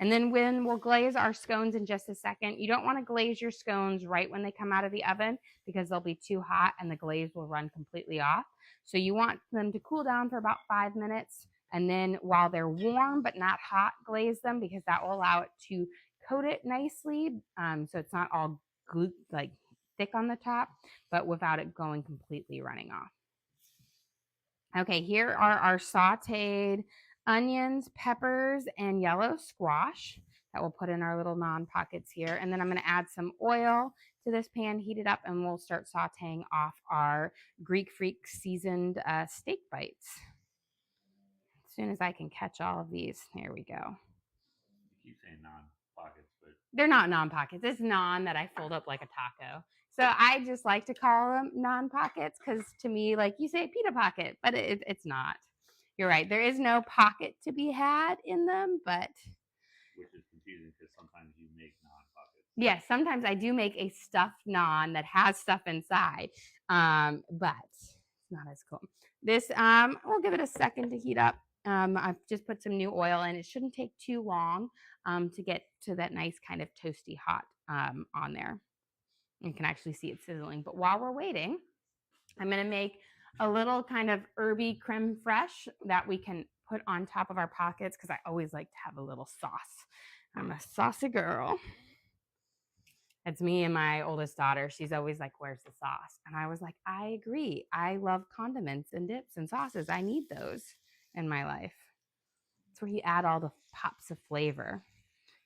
And then when we'll glaze our scones in just a second, you don't want to glaze your scones right when they come out of the oven because they'll be too hot and the glaze will run completely off. So you want them to cool down for about 5 minutes. And then while they're warm but not hot, glaze them because that will allow it to coat it nicely. So it's not all thick on the top, but without it going completely running off. Okay, here are our sauteed onions, peppers, and yellow squash that we'll put in our little naan pockets here. And then I'm going to add some oil to this pan, heat it up, and we'll start sauteing off our Greek freak seasoned steak bites. As soon as I can catch all of these, there we go. You keep saying naan pockets, but they're not naan pockets. It's naan that I fold up like a taco. So I just like to call them naan pockets because to me, like you say, pita pocket, but it's not. You're right. There is no pocket to be had in them, but. Which is confusing because sometimes you make naan pockets. Yes, sometimes I do make a stuffed naan that has stuff inside, but it's not as cool. This, we'll give it a second to heat up. I've just put some new oil in. It shouldn't take too long to get to that nice kind of toasty hot on there. You can actually see it sizzling. But while we're waiting, I'm going to make a little kind of herby crème fraiche that we can put on top of our pockets because I always like to have a little sauce. I'm a saucy girl. It's me and my oldest daughter. She's always like, where's the sauce? And I was like, I agree. I love condiments and dips and sauces. I need those in my life. It's where you add all the pops of flavor.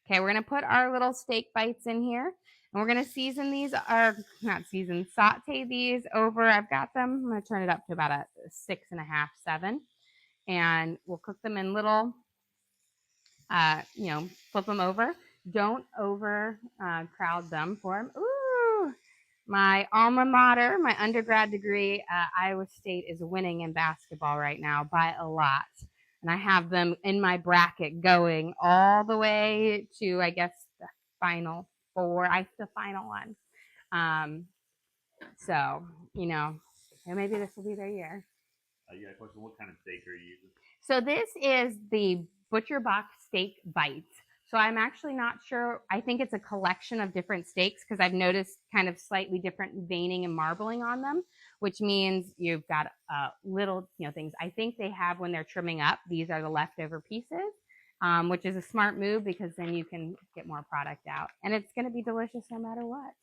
Okay, we're going to put our little steak bites in here. And we're going to season these, or not season, saute these over. I've got them. I'm going to turn it up to about a 6.5, 7. And we'll cook them in little, flip them over. Don't over crowd them for them. Ooh, my alma mater, my undergrad degree, Iowa State is winning in basketball right now by a lot. And I have them in my bracket going all the way to, I guess, the final 4. The final one. So, maybe this will be their year. You got a question? What kind of steak are you using? So this is the Butcher Box steak bites. So I'm actually not sure. I think it's a collection of different steaks because I've noticed kind of slightly different veining and marbling on them, which means you've got little, things. I think they have when they're trimming up. These are the leftover pieces, which is a smart move because then you can get more product out. And it's going to be delicious no matter what.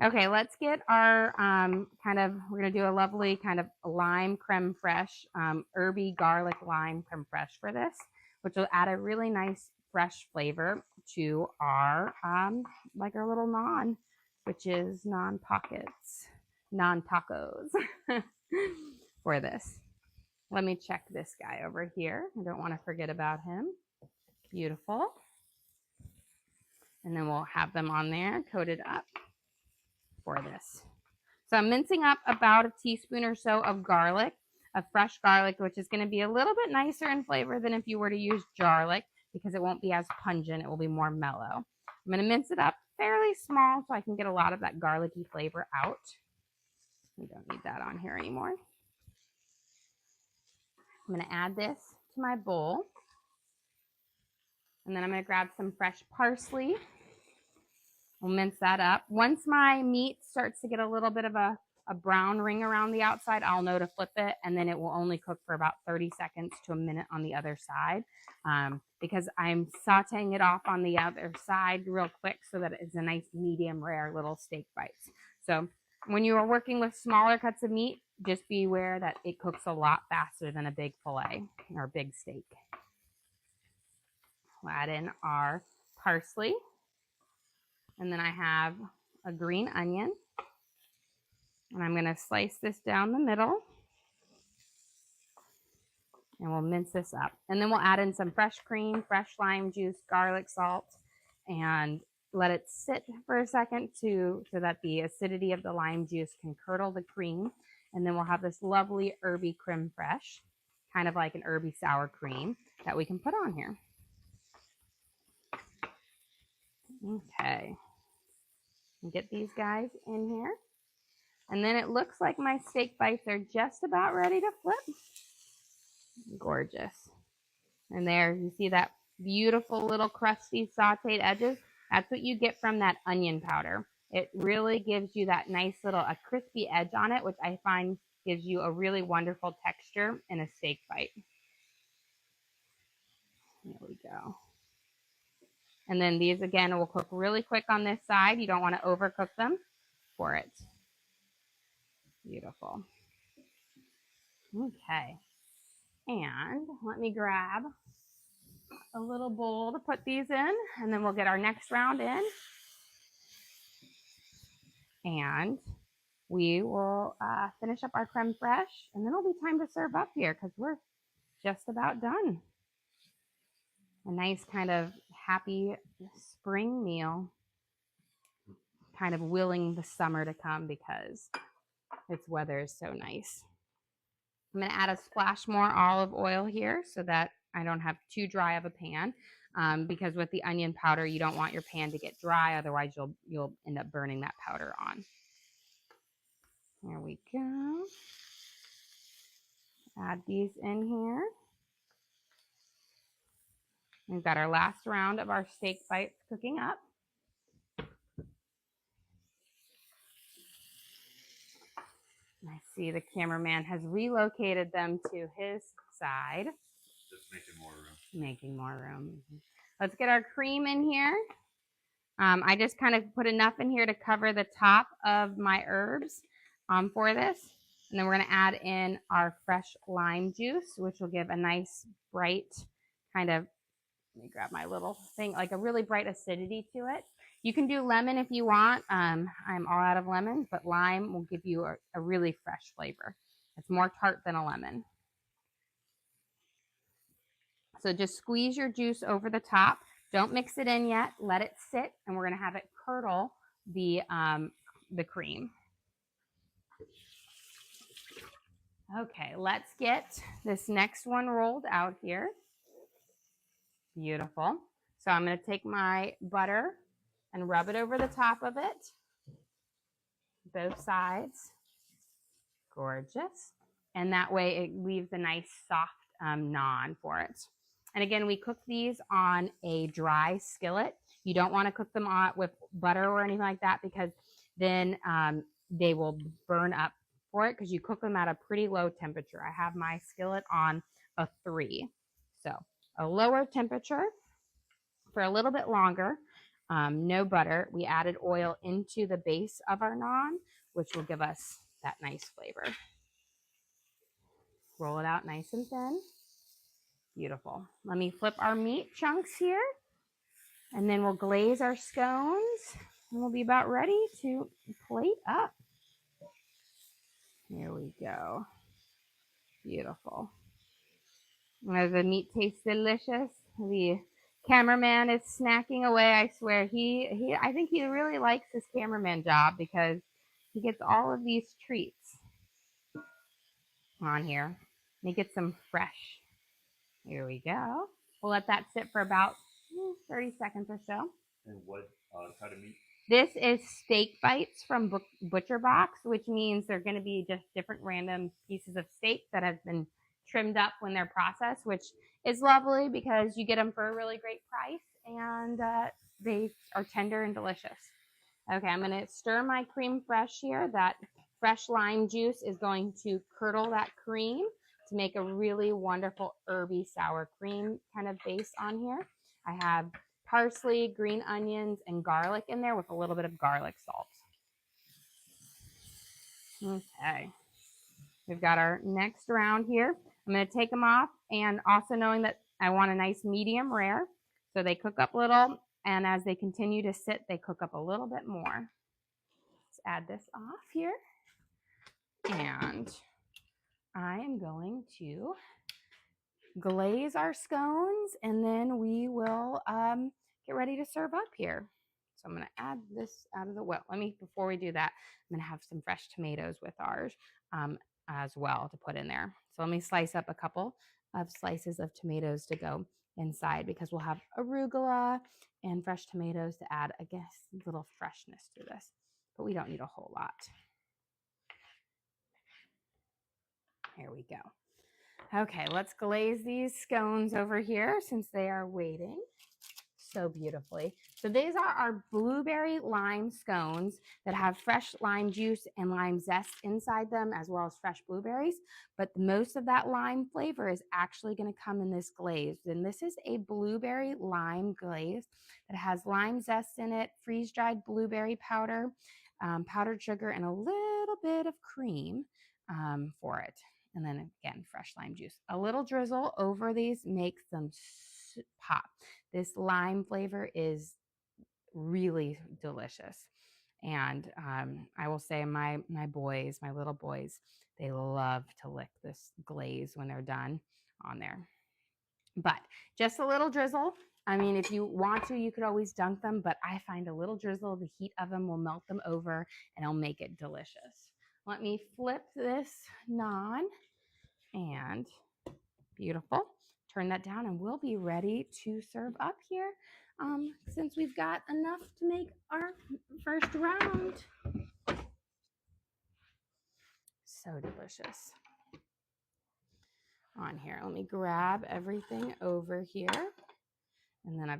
Okay, let's get our we're going to do a lovely kind of lime crème fraiche, herby garlic lime crème fraiche for this, which will add a really nice fresh flavor to our, our little naan, which is naan pockets, naan tacos for this. Let me check this guy over here. I don't want to forget about him. Beautiful. And then we'll have them on there, coated up for this. So I'm mincing up about a teaspoon or so of garlic, of fresh garlic, which is going to be a little bit nicer in flavor than if you were to use garlic because it won't be as pungent. It will be more mellow. I'm going to mince it up fairly small so I can get a lot of that garlicky flavor out. We don't need that on here anymore. I'm going to add this to my bowl. And then I'm going to grab some fresh parsley. We'll mince that up. Once my meat starts to get a little bit of a brown ring around the outside, I'll know to flip it, and then it will only cook for about 30 seconds to a minute on the other side because I'm sauteing it off on the other side real quick so that it's a nice medium rare little steak bites. So when you are working with smaller cuts of meat, just be aware that it cooks a lot faster than a big fillet or big steak. We'll add in our parsley. And then I have a green onion. And I'm going to slice this down the middle. And we'll mince this up. And then we'll add in some fresh cream, fresh lime juice, garlic salt, and let it sit for a second so that the acidity of the lime juice can curdle the cream. And then we'll have this lovely herby crème fraiche, kind of like an herby sour cream that we can put on here. Okay. Get these guys in here. And then it looks like my steak bites are just about ready to flip. Gorgeous. And there you see that beautiful little crusty sauteed edges. That's what you get from that onion powder. It really gives you that nice little a crispy edge on it, which I find gives you a really wonderful texture in a steak bite. There we go. And then these, again, will cook really quick on this side. You don't want to overcook them for it. Beautiful. Okay. And let me grab a little bowl to put these in, and then we'll get our next round in. And we will finish up our crème fraiche, and then it'll be time to serve up here because we're just about done. A nice kind of happy spring meal, kind of willing the summer to come because its weather is so nice. I'm going to add a splash more olive oil here so that I don't have too dry of a pan because with the onion powder, you don't want your pan to get dry. Otherwise, you'll end up burning that powder on. There we go. Add these in here. We've got our last round of our steak bites cooking up. I see the cameraman has relocated them to his side. Just making more room. Making more room. Let's get our cream in here. I just kind of put enough in here to cover the top of my herbs for this. And then we're going to add in our fresh lime juice, which will give a nice bright kind of, let me grab my little thing, like a really bright acidity to it. You can do lemon if you want. I'm all out of lemon, but lime will give you a really fresh flavor. It's more tart than a lemon. So just squeeze your juice over the top. Don't mix it in yet. Let it sit, and we're going to have it curdle the cream. Okay, let's get this next one rolled out here. Beautiful. So I'm going to take my butter and rub it over the top of it. Both sides. Gorgeous. And that way it leaves a nice soft naan for it. And again, we cook these on a dry skillet. You don't want to cook them on with butter or anything like that, because then they will burn up for it, because you cook them at a pretty low temperature. I have my skillet on a 3. So a lower temperature for a little bit longer. No butter. We added oil into the base of our naan, which will give us that nice flavor. Roll it out nice and thin. Beautiful. Let me flip our meat chunks here, and then we'll glaze our scones, and we'll be about ready to plate up. Here we go. Beautiful. As the meat tastes delicious, the cameraman is snacking away. I swear, I think he really likes his cameraman job, because he gets all of these treats on here. And he gets them fresh. Here we go. We'll let that sit for about 30 seconds or so. And what kind of meat? This is steak bites from Butcher Box, which means they're going to be just different random pieces of steak that have been trimmed up when they're processed, which is lovely because you get them for a really great price, and they are tender and delicious. Okay, I'm going to stir my creme fraiche here. That fresh lime juice is going to curdle that cream to make a really wonderful herby sour cream kind of base on here. I have parsley, green onions, and garlic in there with a little bit of garlic salt. Okay, we've got our next round here. I'm going to take them off, and also knowing that I want a nice medium rare, so they cook up little, and as they continue to sit, they cook up a little bit more. Let's add this off here, and I am going to glaze our scones, and then we will get ready to serve up here. So I'm going to add this out of the, well, before we do that, I'm going to have some fresh tomatoes with ours as well to put in there. So let me slice up a couple of slices of tomatoes to go inside, because we'll have arugula and fresh tomatoes to add, I guess, a little freshness to this, but we don't need a whole lot. Here we go. Okay, let's glaze these scones over here since they are waiting so beautifully. So these are our blueberry lime scones that have fresh lime juice and lime zest inside them, as well as fresh blueberries. But most of that lime flavor is actually going to come in this glaze. And this is a blueberry lime glaze that has lime zest in it, freeze-dried blueberry powder, powdered sugar, and a little bit of cream for it. And then again, fresh lime juice. A little drizzle over these makes them pop. This lime flavor is really delicious. And I will say my little boys, they love to lick this glaze when they're done on there. But just a little drizzle. I mean, if you want to, you could always dunk them, but I find a little drizzle, the heat of them will melt them over, and it'll make it delicious. Let me flip this naan, and beautiful. Turn that down, and we'll be ready to serve up here since we've got enough to make our first round. So delicious. On here, let me grab everything over here. And then I'll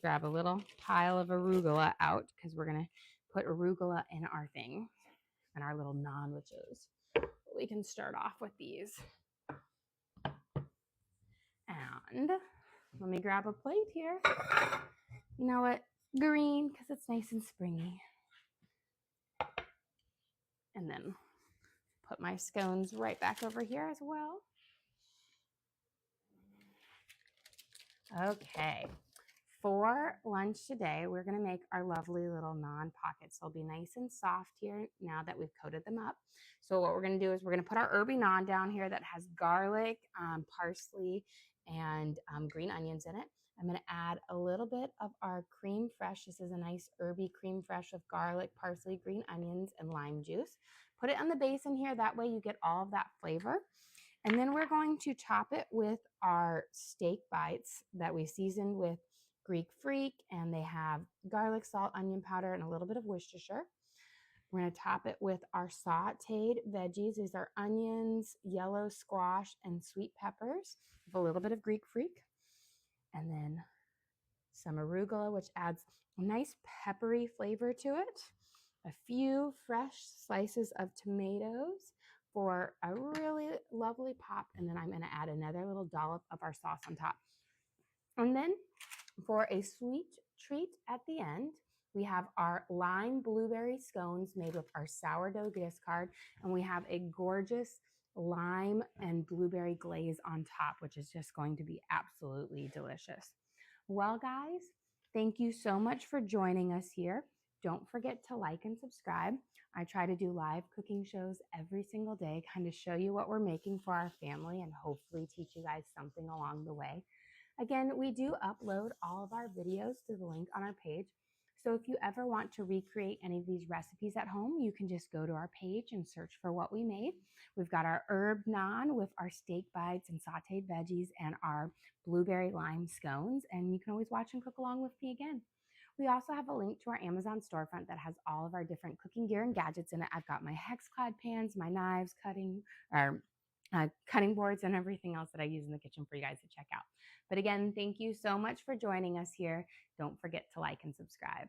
grab a little pile of arugula out because we're going to put arugula in our thing and our little naan-wiches. We can start off with these. And let me grab a plate here. You know what? Green, because it's nice and springy. And then put my scones right back over here as well. Okay. For lunch today, we're going to make our lovely little naan pockets. They'll be nice and soft here now that we've coated them up. So what we're going to do is we're going to put our herby naan down here that has garlic, parsley, and green onions in it. I'm going to add a little bit of our crème fraiche. This is a nice herby crème fraiche with garlic, parsley, green onions, and lime juice. Put it on the base in here. That way you get all of that flavor. And then we're going to top it with our steak bites that we seasoned with Greek freak, and they have garlic, salt, onion powder, and a little bit of Worcestershire. We're going to top it with our sautéed veggies. These are onions, yellow squash, and sweet peppers with a little bit of Greek freak. And then some arugula, which adds a nice peppery flavor to it. A few fresh slices of tomatoes for a really lovely pop. And then I'm going to add another little dollop of our sauce on top. And then for a sweet treat at the end, we have our lime blueberry scones made with our sourdough discard, and we have a gorgeous lime and blueberry glaze on top, which is just going to be absolutely delicious. Well, guys, thank you so much for joining us here. Don't forget to like and subscribe. I try to do live cooking shows every single day, kind of show you what we're making for our family and hopefully teach you guys something along the way. Again, we do upload all of our videos to the link on our page. So if you ever want to recreate any of these recipes at home, you can just go to our page and search for what we made. We've got our herb naan with our steak bites and sautéed veggies and our blueberry lime scones. And you can always watch and cook along with me again. We also have a link to our Amazon storefront that has all of our different cooking gear and gadgets in it. I've got my hex-clad pans, my knives, cutting boards, and everything else that I use in the kitchen for you guys to check out. But again, thank you so much for joining us here. Don't forget to like and subscribe.